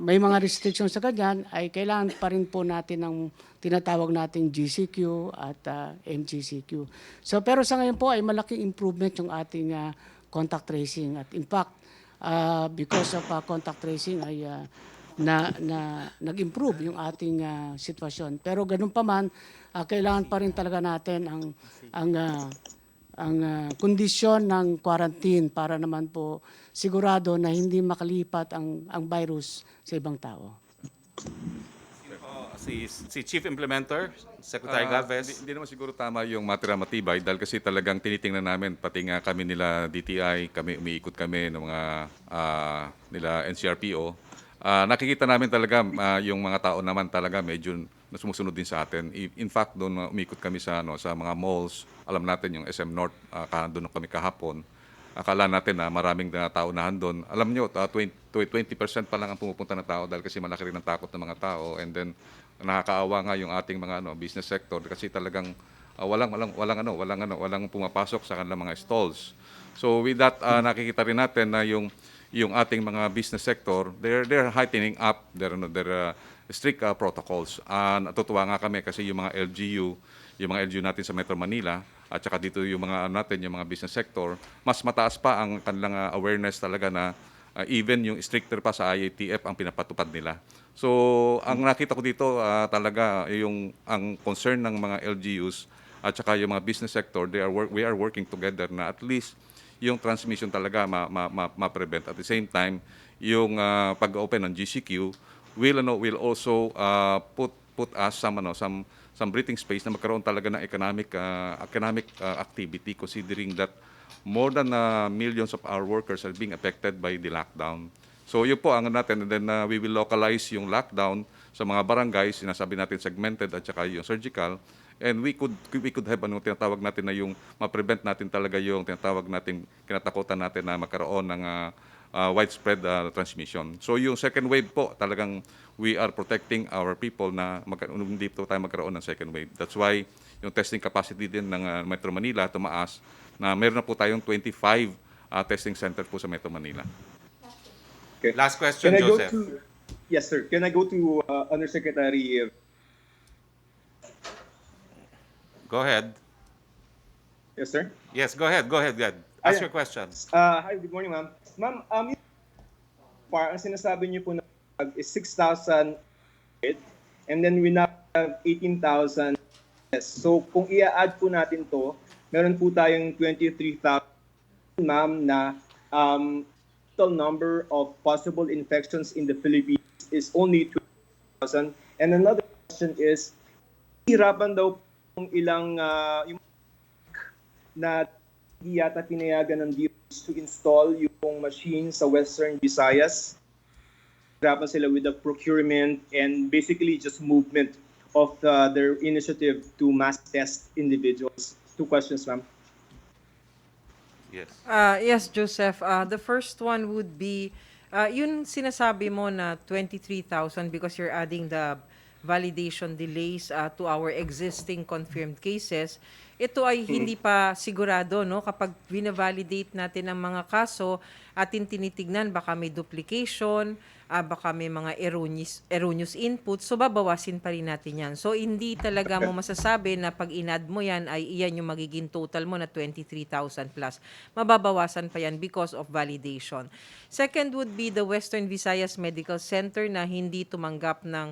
may mga restrictions sa ganyan, ay kailangan pa rin po natin ng tinatawag nating GCQ at MGCQ. So pero sa ngayon po ay malaking improvement yung ating contact tracing. At in fact, because of contact tracing ay nag-improve yung ating sitwasyon. Pero ganun pa man, kailangan pa rin talaga natin ang kondisyon ng quarantine para naman po sigurado na hindi makalipat ang virus sa ibang tao. Si Chief Implementer, Secretary Galvez. Hindi naman siguro tama yung matibay dahil kasi talagang tinitingnan namin, pati nga kami nila DTI, umiikot kami ng mga nila NCRPO. Nakikita namin talaga yung mga tao naman talaga medyo sumusunod din sa atin. In fact, doon umikot kami sa mga malls. Alam natin yung SM North, doon kami kahapon. Akala natin na maraming tao na doon. Alam nyo, 20% pa lang ang pumupunta na tao dahil kasi malaki rin ang takot ng mga tao. And then nakakaawa nga yung ating mga business sector kasi talagang walang pumapasok sa kanilang mga stalls. So with that, nakikita rin natin na yung ating mga business sector, they're heightening up their strict protocols. Natutuwa nga kami kasi yung mga LGU natin sa Metro Manila, at saka dito yung mga business sector, mas mataas pa ang kanilang awareness talaga na even yung stricter pa sa IATF ang pinapatupad nila. So, ang nakita ko dito talaga ang concern ng mga LGUs at saka yung mga business sector, we are working together na at least yung transmission talaga ma-prevent. At the same time, yung pag-open ng GCQ will also put us some breathing space na magkaroon talaga ng economic activity, considering that more than millions of our workers are being affected by the lockdown. So yun po ang natin, and then we will localize yung lockdown sa mga barangays, sinasabi natin segmented at saka yung surgical, and we could have tinatawag natin na yung ma-prevent natin talaga yung tinatawag natin kinatakutan natin na magkaroon ng widespread transmission. So yung second wave po, talagang we are protecting our people na hindi po tayo magkaroon ng second wave. That's why yung testing capacity din ng Metro Manila tumaas na meron na po tayong 25 testing center po sa Metro Manila. Okay. Last question, Can I go Joseph. yes, sir. Can I go to Undersecretary? Go ahead. Yes, sir. Yes, go ahead. Ask your questions. Hi, good morning, ma'am. Ma'am, ang sinasabi niyo po na is 6,000 and then we now have 18,000. So kung i-add po natin to, meron po tayong 23,000, ma'am, na total number of possible infections in the Philippines is only 20,000. And another question is, hirapan daw yung ilang yung na hindi yata pinayagan ng DOH to install yung machine sa Western Visayas. Hirapan sila with the procurement and basically just movement of their initiative to mass test individuals. 2 questions, ma'am. Yes. Yes, Joseph. The first one would be, yun sinasabi mo na 23,000 because you're adding the validation delays to our existing confirmed cases. Ito ay hindi pa sigurado, no? Kapag vina-validate natin ang mga kaso, atin tinitignan baka may duplication, baka may mga erroneous input, so babawasin pa rin natin yan. So hindi talaga mo masasabi na pag in-add mo yan ay iyan yung magiging total mo na 23,000 plus. Mababawasan pa yan because of validation. Second would be the Western Visayas Medical Center na hindi tumanggap ng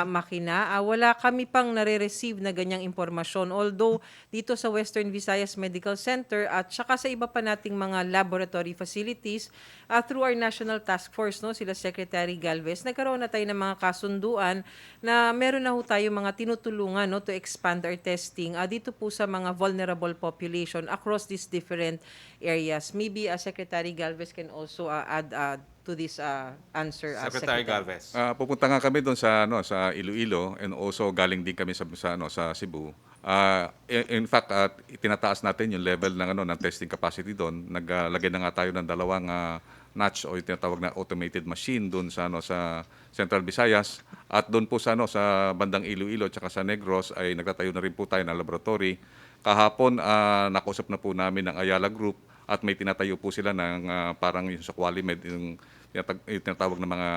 makina. Wala kami pang nare-receive na ganyang impormasyon. Although dito sa Western Visayas Medical Center at saka sa iba pa nating mga laboratory facilities, through our National Task Force, no, sila Secretary Galvez, nagkaroon na tayo ng mga kasunduan na meron na ho tayo mga tinutulungan, no, to expand our testing dito po sa mga vulnerable population across these different areas. Maybe Secretary Galvez can also add to this answer. Secretary Galvez. Pupunta nga kami doon sa Iloilo, and also galing din kami sa Cebu. In fact, itinataas natin yung level ng testing capacity doon. Naglagay na nga tayo ng 2 notch o yung tinatawag na automated machine doon sa Central Visayas, at doon po sa bandang Iloilo at sa Negros ay nagtatayo na rin po tayo ng laboratory. Kahapon nakausap na po namin ng Ayala Group at may tinatayo po sila ng parang yung sa Qualimed, yung tinatawag na mga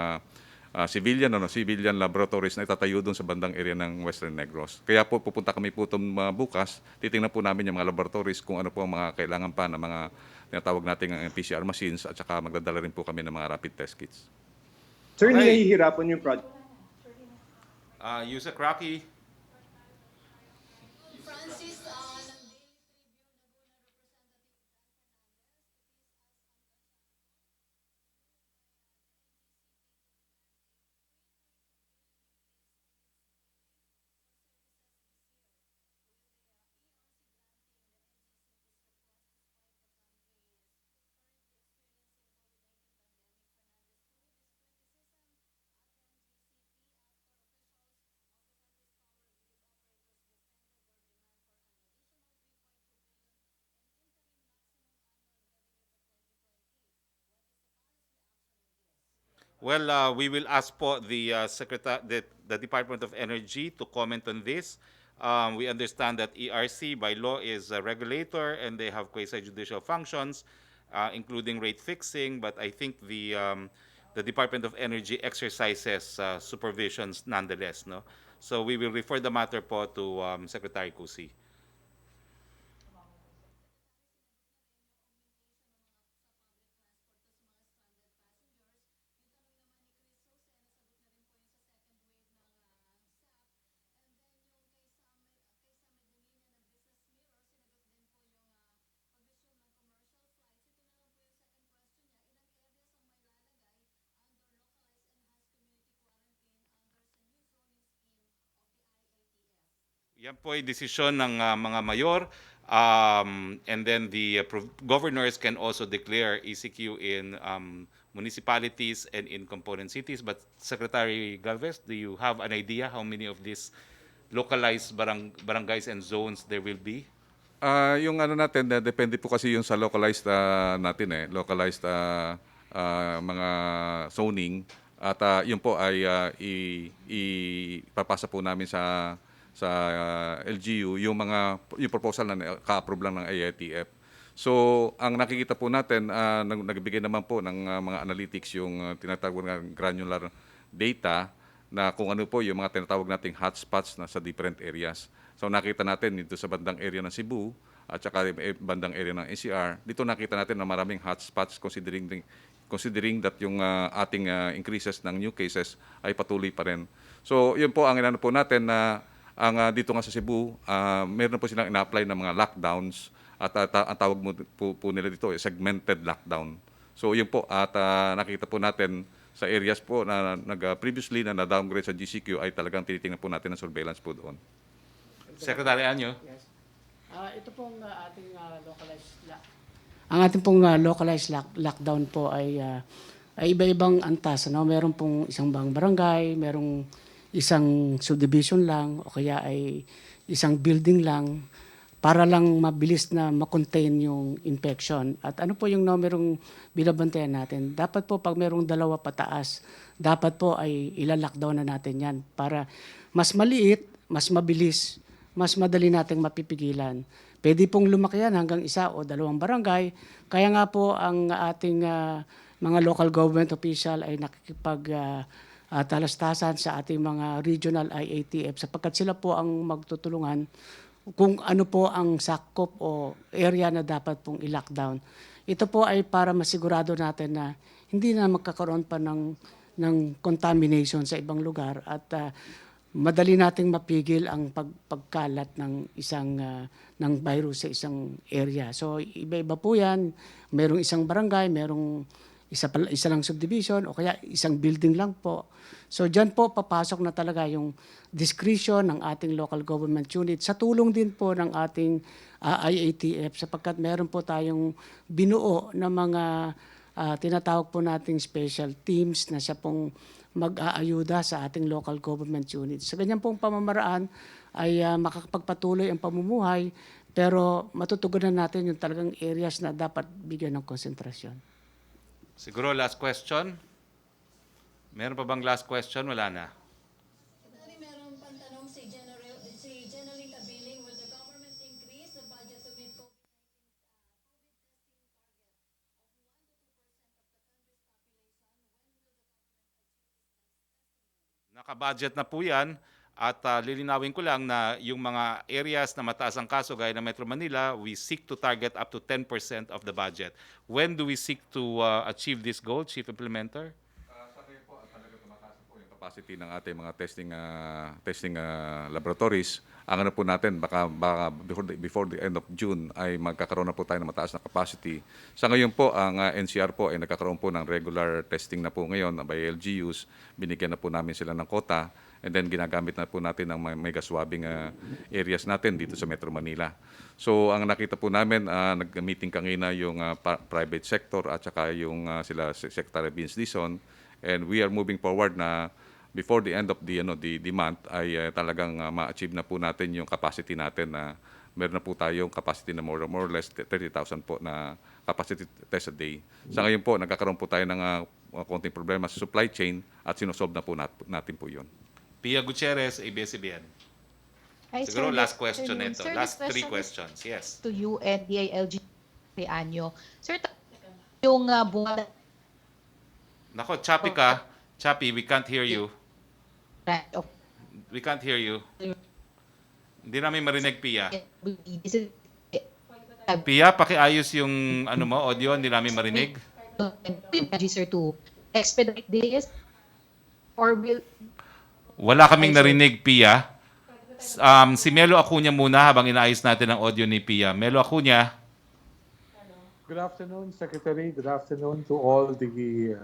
civilian laboratories na itatayo doon sa bandang area ng Western Negros. Kaya po pupunta kami po bukas, titingnan po namin yung mga laboratories kung ano po ang mga kailangan pa ng mga tinatawag nating PCR machines, at saka magdadala rin po kami ng mga rapid test kits. Sir, hindi Okay. nahihirapan yung project. Yusek Roque. Francis, Well, we will ask po the Department of Energy to comment on this. We understand that ERC by law is a regulator and they have quasi-judicial functions, including rate fixing. But I think the Department of Energy exercises supervisions nonetheless. No, so we will refer the matter po to Secretary Cusi. Yan po ay desisyon ng mga mayor. And then the governors can also declare ECQ in municipalities and in component cities. But Secretary Galvez, do you have an idea how many of these localized barangays and zones there will be? Yung ano natin, depende po kasi yung sa localized natin localized mga zoning at yun po ay ipapasa po namin sa LGU yung proposal na ka-approve lang ng AITF. So, ang nakikita po natin, nagbigay naman po ng mga analytics yung tinatawag na granular data na kung ano po yung mga tinatawag nating hotspots na sa different areas. So nakita natin dito sa bandang area ng Cebu at saka bandang area ng NCR, dito nakita natin na maraming hotspots considering that yung ating increases ng new cases ay patuloy pa rin. So yun po ang inano po natin na dito nga sa Cebu, meron po silang ina-apply ng mga lockdowns at ang tawag po nila dito ay segmented lockdown. So yun po at nakita po natin sa areas po na previously na na-downgrade sa GCQ ay talagang tinitingnan po natin ang surveillance po doon. Secretary Anyo? Yes. Ito pong ating ang ating pong localized lockdown po ay iba-ibang antas. Meron pong isang barangay, merong isang subdivision lang, o kaya ay isang building lang, para lang mabilis na makontain yung infection. At ano po yung numerong binabantayan natin? Dapat po pag merong 2 pataas, dapat po ay ila-lockdown na natin yan para mas maliit, mas mabilis, mas madali nating mapipigilan. Pwede pong lumaki yan hanggang 1 o 2 barangay. Kaya nga po ang ating mga local government official ay nakikipag-talastasan sa ating mga regional IATF sapagkat sila po ang magtutulungan kung ano po ang sakop o area na dapat pong i-lockdown. Ito po ay para masigurado natin na hindi na magkakaroon pa ng contamination sa ibang lugar at madali nating mapigil ang pagkalat ng isang ng virus sa isang area. So iba-iba po 'yan. Merong isang barangay, merong isa lang subdivision o kaya isang building lang po. So diyan po papasok na talaga yung discretion ng ating local government unit sa tulong din po ng ating IATF sapagkat meron po tayong binuo na mga tinatawag po nating special teams na siya pong mag-aayuda sa ating local government units. Sa ganyan pong pamamaraan ay makakapagpatuloy ang pamumuhay pero matutugunan natin yung talagang areas na dapat bigyan ng konsentrasyon. Siguro last question. Meron pa bang last question? Wala na. Secretary, meron pang tanong si General Tabiling, will the government increase the budget to meet COVID testing target of 1 to 2% of the country's population? When will the government achieve this testing? Naka-budget na po yan at lilinawin ko lang na yung mga areas na mataas ang kaso gaya ng Metro Manila, we seek to target up to 10% of the budget. When do we seek to achieve this goal, Chief Implementer? Sa ngayon po, talaga tumataas po yung capacity ng ating mga testing laboratories. Ang ano po natin, baka before the end of June ay magkakaroon na po tayo ng mataas na capacity. Sa ngayon po, ang NCR po ay nagkakaroon po ng regular testing na po ngayon by LGUs. Binigyan na po namin sila ng quota. And then ginagamit na po natin ang mega swabbing areas natin dito sa Metro Manila. So ang nakita po namin, nag-meeting kanina yung private sector at saka yung sila Secretary Vince Dizon. And we are moving forward na before the end of the month ay talagang ma-achieve na po natin yung capacity natin na meron na po tayong capacity na more or less 30,000 po na capacity test a day. Sa ngayon po, nagkakaroon po tayo ng konting problema sa supply chain at sinosolve na po natin po yun. Pia Gutierrez, ABS-CBN. Hi, Siguro sir. last Good question afternoon. nito. Sir, Last this three question questions. Yes. is to you and DILG kay Anyo. Sir, yung bunga Nako, choppy ka. Choppy, we can't hear you. of We can't hear you. Hindi namin marinig, Pia. this is Pia, pakiayos yung ano mo, audio, hindi namin marinig. sir, to expedite this or will Wala kaming narinig, Pia. Si Melo Acuña muna habang inaayos natin ang audio ni Pia. Melo Acuña. Good afternoon, Secretary. Good afternoon to all the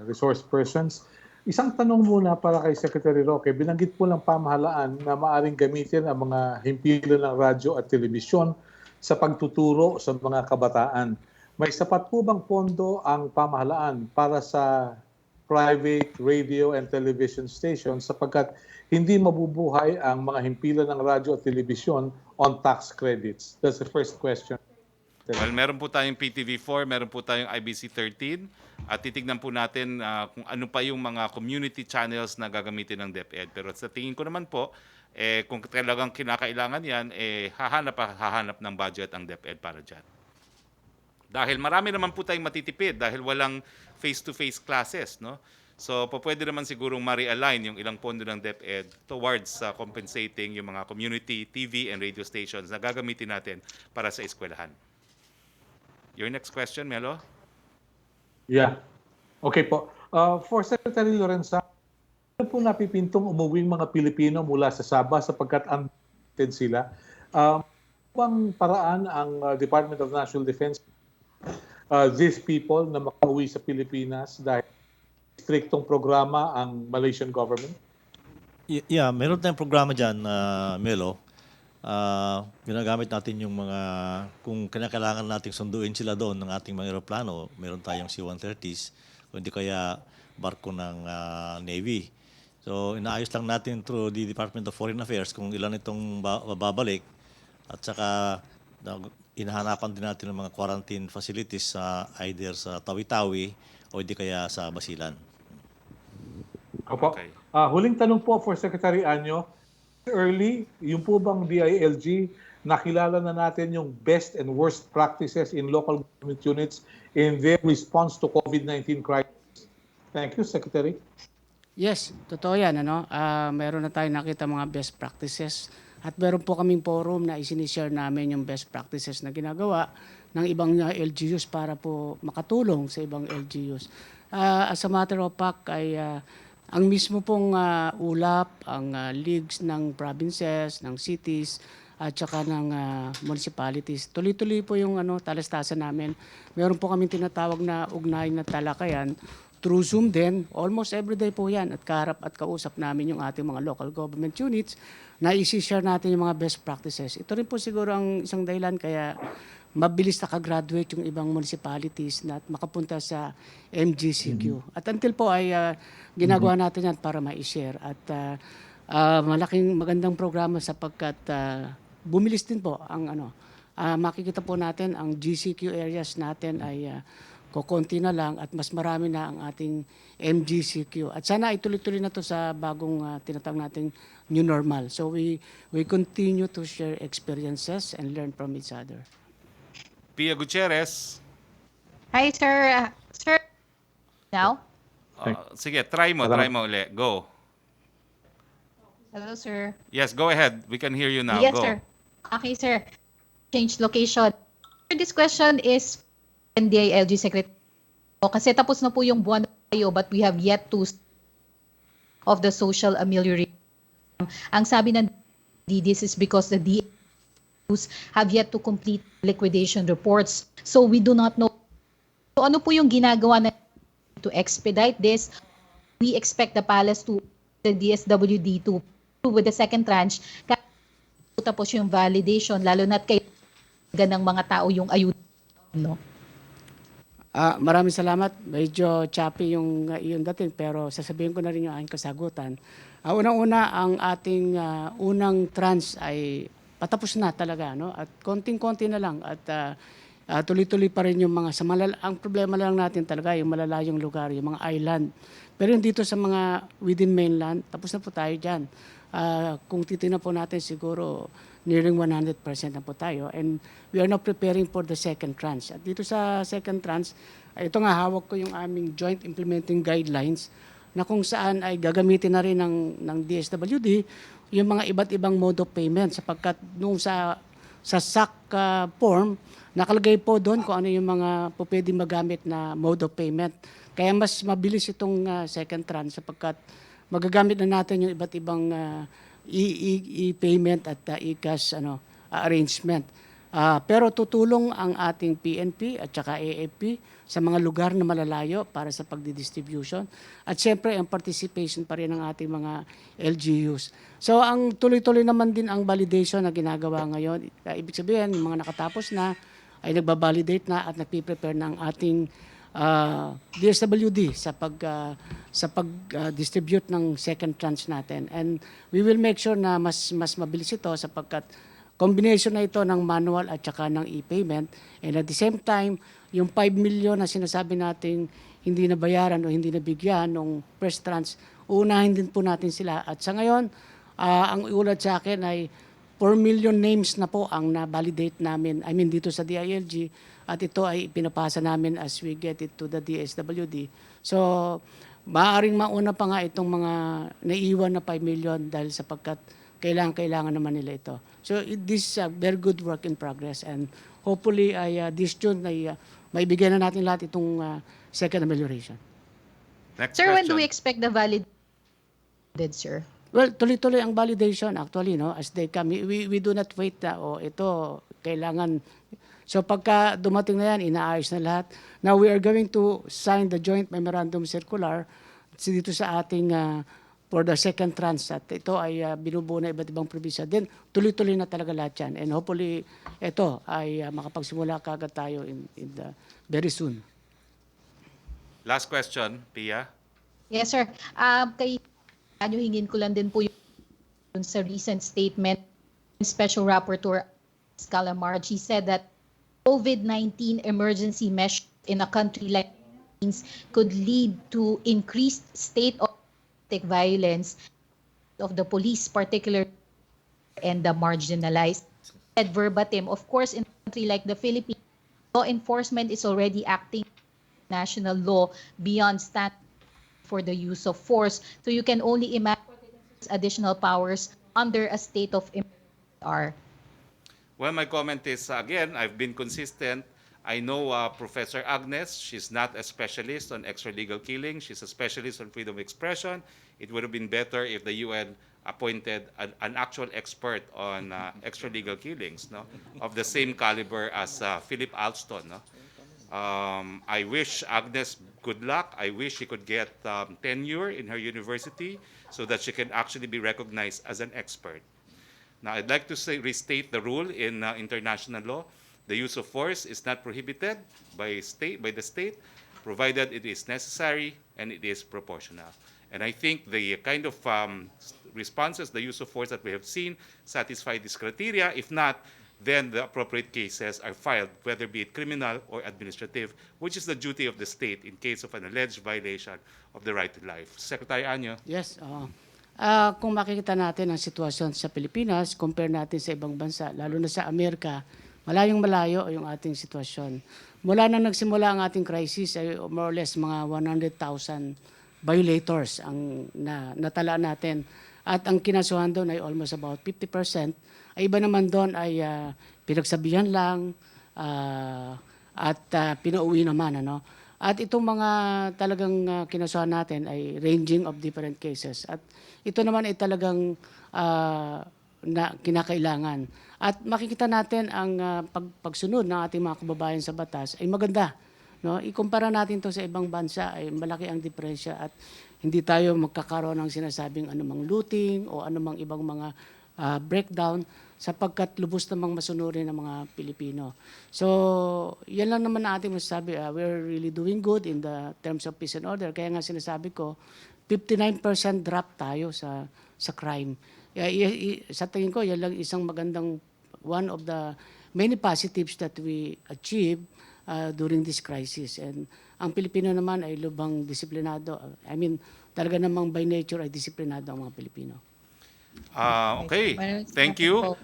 resource persons. Isang tanong muna para kay Secretary Roque. Binanggit po ng pamahalaan na maaring gamitin ang mga himpilan ng radyo at telebisyon sa pagtuturo sa mga kabataan. May sapat po bang pondo ang pamahalaan para sa private radio and television stations sapagkat hindi mabubuhay ang mga himpilan ng radyo at telebisyon on tax credits? That's the first question. Well, meron po tayong PTV4, meron po tayong IBC13 at titignan po natin kung ano pa yung mga community channels na gagamitin ng DepEd. Pero sa tingin ko naman po, kung talagang kinakailangan yan, hahanap ng budget ang DepEd para dyan. Dahil marami naman po tayong matitipid dahil walang face-to-face classes, no? So, pwede naman sigurong ma-realign yung ilang pondo ng DepEd towards compensating yung mga community TV and radio stations na gagamitin natin para sa eskwelahan. Your next question, Melo? Yeah. Okay po. For Secretary Lorenza, ano po napipintong umuwing mga Pilipino mula sa Sabah sapagkat unemployed sila? Bang paraan ang Department of National Defense these people na makauwi sa Pilipinas dahil striktong programa ang Malaysian government? Yeah, meron tayong programa dyan, Melo. Ginagamit natin yung mga, kung kinakailangan nating sunduin sila doon ng ating mga aeroplano, meron tayong C-130s, o hindi kaya barko ng Navy. So, inaayos lang natin through the Department of Foreign Affairs kung ilan itong babalik at saka inahanapan din natin ng mga quarantine facilities sa either sa Tawi-Tawi o hindi kaya sa Basilan. Opo. Okay. Huling tanong po for Secretary Anyo. Early, yung po bang DILG, nakilala na natin yung best and worst practices in local government units in their response to COVID-19 crisis? Thank you, Secretary. Yes, totoo yan. Meron na tayong nakita mga best practices at meron po kaming forum na isinishare namin yung best practices na ginagawa ng ibang LGUs para po makatulong sa ibang LGUs. As a matter of fact, ay ang mismo pong ulap, ang leagues ng provinces, ng cities, at saka ng municipalities. Tuloy-tuloy po yung talastasan namin. Meron po kaming tinatawag na ugnayan na talakayan through Zoom din. Almost everyday po yan at kaharap at kausap namin yung ating mga local government units na isi-share natin yung mga best practices. Ito rin po siguro ang isang dahilan kaya mabilis nakagraduate yung ibang municipalities na makapunta sa MGCQ. At until po ay ginagawa natin yan para ma-share. At malaking magandang programa sapagkat bumilis din po ang makikita po natin ang GCQ areas natin ay kokonti na lang at mas marami na ang ating MGCQ. At sana ituloy-tuloy na to sa bagong tinatawag nating new normal. So we continue to share experiences and learn from each other. Pia Gutierrez. Hi, sir. Sir, now? Sige, try mo uli. Go. Hello, sir. Yes, go ahead. We can hear you now. Yes, Go. sir. Okay, sir. Change location. This question is DILG Secretary. Kasi tapos na po yung buwan tayo but we have yet to of the social amelioration. Ang sabi ng this is because the DILGs have yet to complete liquidation reports. So we do not know. So ano po yung ginagawa na to expedite this? We expect the palace to the DSWD to with the second tranche tapos yung validation lalo na't kay ganang mga tao yung ayuda, no? Maraming salamat. Medyo choppy yung dating pero sasabihin ko na rin yung aking kasagutan. Unang-una ang ating unang tranche ay patapos na talaga, no? At konting-konti na lang at tuloy-tuloy pa rin yung mga ang problema lang natin talaga yung malalayong lugar, yung mga island. Pero yung dito sa mga within mainland, tapos na po tayo diyan. Kung titingnan po natin siguro nearing 100% na po tayo, and we are now preparing for the second tranche. At dito sa second tranche, ito nga hawak ko yung aming joint implementing guidelines na kung saan ay gagamitin na rin ng DSWD yung mga iba't ibang mode of payment, sapagkat nung sa SAC form, nakalagay po doon kung ano yung mga po pwede magamit na mode of payment. Kaya mas mabilis itong second tranche sapagkat magagamit na natin yung iba't ibang e-payment at e-cash arrangement. Pero tutulong ang ating PNP at saka AFP sa mga lugar na malalayo para sa pagdidistribution. At syempre, ang participation pa rin ng ating mga LGUs. So, ang tuloy-tuloy naman din ang validation na ginagawa ngayon. Ibig sabihin, yung mga nakatapos na ay nagbabalidate na at nagpiprepare ng ating DSWD sa pag-distribute ng second tranche natin. And we will make sure na mas mabilis ito sapagkat combination na ito ng manual at saka ng e-payment. And at the same time, yung 5 million na sinasabi natin hindi nabayaran o hindi nabigyan nung first tranche, uunahin din po natin sila. At sa ngayon, ang iulat sa akin ay 4 million names na po ang na-validate namin, dito sa DILG, at ito ay pinapasa namin as we get it to the DSWD. So, maaaring mauna pa nga itong mga naiwan na 5 million dahil sapagkat kailangan naman nila ito. So, this is a very good work in progress, and hopefully this June ay maibigyan na natin lahat itong second amelioration. Next Sir, when do we question. expect the valid, sir? Well, tuloy-tuloy ang validation actually, no? As they come, we do not wait na, ito, kailangan. So pagka dumating na yan, inaayos na lahat. Now, we are going to sign the joint memorandum circular dito sa ating for the second tranche. At ito ay binubuo na iba't ibang probinsya. Then, tuloy-tuloy na talaga lahat yan. And hopefully, ito ay makapagsimula kagad tayo in the very soon. Last question, Pia. Yes, sir. Kay hingin ko lang din po yung sa recent statement, Special Rapporteur Calamar, she said that COVID-19 emergency measures in a country like the Philippines could lead to increased state of violence of the police, particularly and the marginalized. Said verbatim, of course, in a country like the Philippines, law enforcement is already acting national law beyond standard for the use of force. So you can only imagine additional powers under a state of emergency. Well, my comment is, again, I've been consistent. I know Professor Agnes, she's not a specialist on extralegal killing. She's a specialist on freedom of expression. It would have been better if the UN appointed an actual expert on extralegal killings, no, of the same caliber as Philip Alston. No? I wish Agnes good luck. I wish she could get tenure in her university so that she can actually be recognized as an expert. Now, I'd like to restate the rule in international law. The use of force is not prohibited by the state, provided it is necessary and it is proportional. And I think the kind of responses, the use of force that we have seen satisfy this criteria. If not, then the appropriate cases are filed, whether be it criminal or administrative, which is the duty of the state in case of an alleged violation of the right to life. Secretary Anyo. Yes. Kung makikita natin ang sitwasyon sa Pilipinas, compare natin sa ibang bansa, lalo na sa Amerika, malayong malayo yung ating sitwasyon. Mula na nagsimula ang ating crisis, ay more or less mga 100,000 violators ang natala natin. At ang kinasuhan doon ay almost about 50%. Ay iba naman doon ay pinagsabihan lang at pinauwi naman. At itong mga talagang kinasuhan natin ay ranging of different cases. At ito naman ay talagang kinakailangan. At makikita natin ang pagsunod ng ating mga kababayan sa batas ay maganda. No? Ikumpara natin to sa ibang bansa ay malaki ang diferensya at hindi tayo magkakaroon ng sinasabing anumang looting o anumang ibang mga breakdown sapagkat lubos namang masunurin ng mga Pilipino. So, yan lang naman ang ating masasabi. We're really doing good in the terms of peace and order. Kaya nga sinasabi ko, 59% drop tayo sa crime. Sa tingin ko, yan lang isang magandang one of the many positives that we achieve during this crisis. And ang Pilipino naman ay lubhang disiplinado. I mean, talaga namang by nature ay disiplinado ang mga Pilipino. Okay, thank you.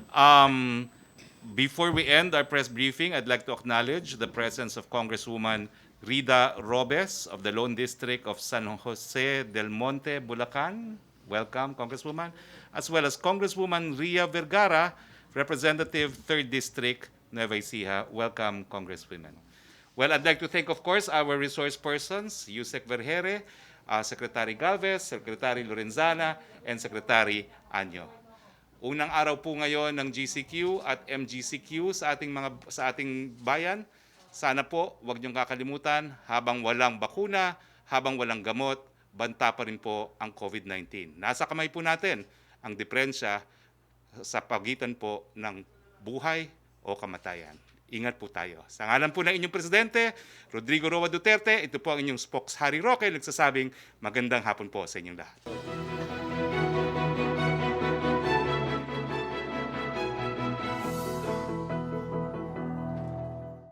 Before we end our press briefing, I'd like to acknowledge the presence of Congresswoman Rida Robes of the Lone District of San Jose del Monte, Bulacan. Welcome, Congresswoman. As well as Congresswoman Ria Vergara, Representative 3rd District, Nueva Ecija. Welcome, Congresswomen. Well, I'd like to thank, of course, our resource persons, Yusek Vergere, Secretary Galvez, Secretary Lorenzana, and Secretary Anyo. Unang araw po ngayon ng GCQ at MGCQ sa ating bayan. Sana po wag niyong kakalimutan, habang walang bakuna, habang walang gamot, banta pa rin po ang COVID-19. Nasa kamay po natin ang diferensya sa pagitan po ng buhay o kamatayan. Ingat po tayo. Sa ngalan po ng inyong Presidente, Rodrigo Roa Duterte, ito po ang inyong Spokesperson Roque, nagsasabing magandang hapon po sa inyong lahat.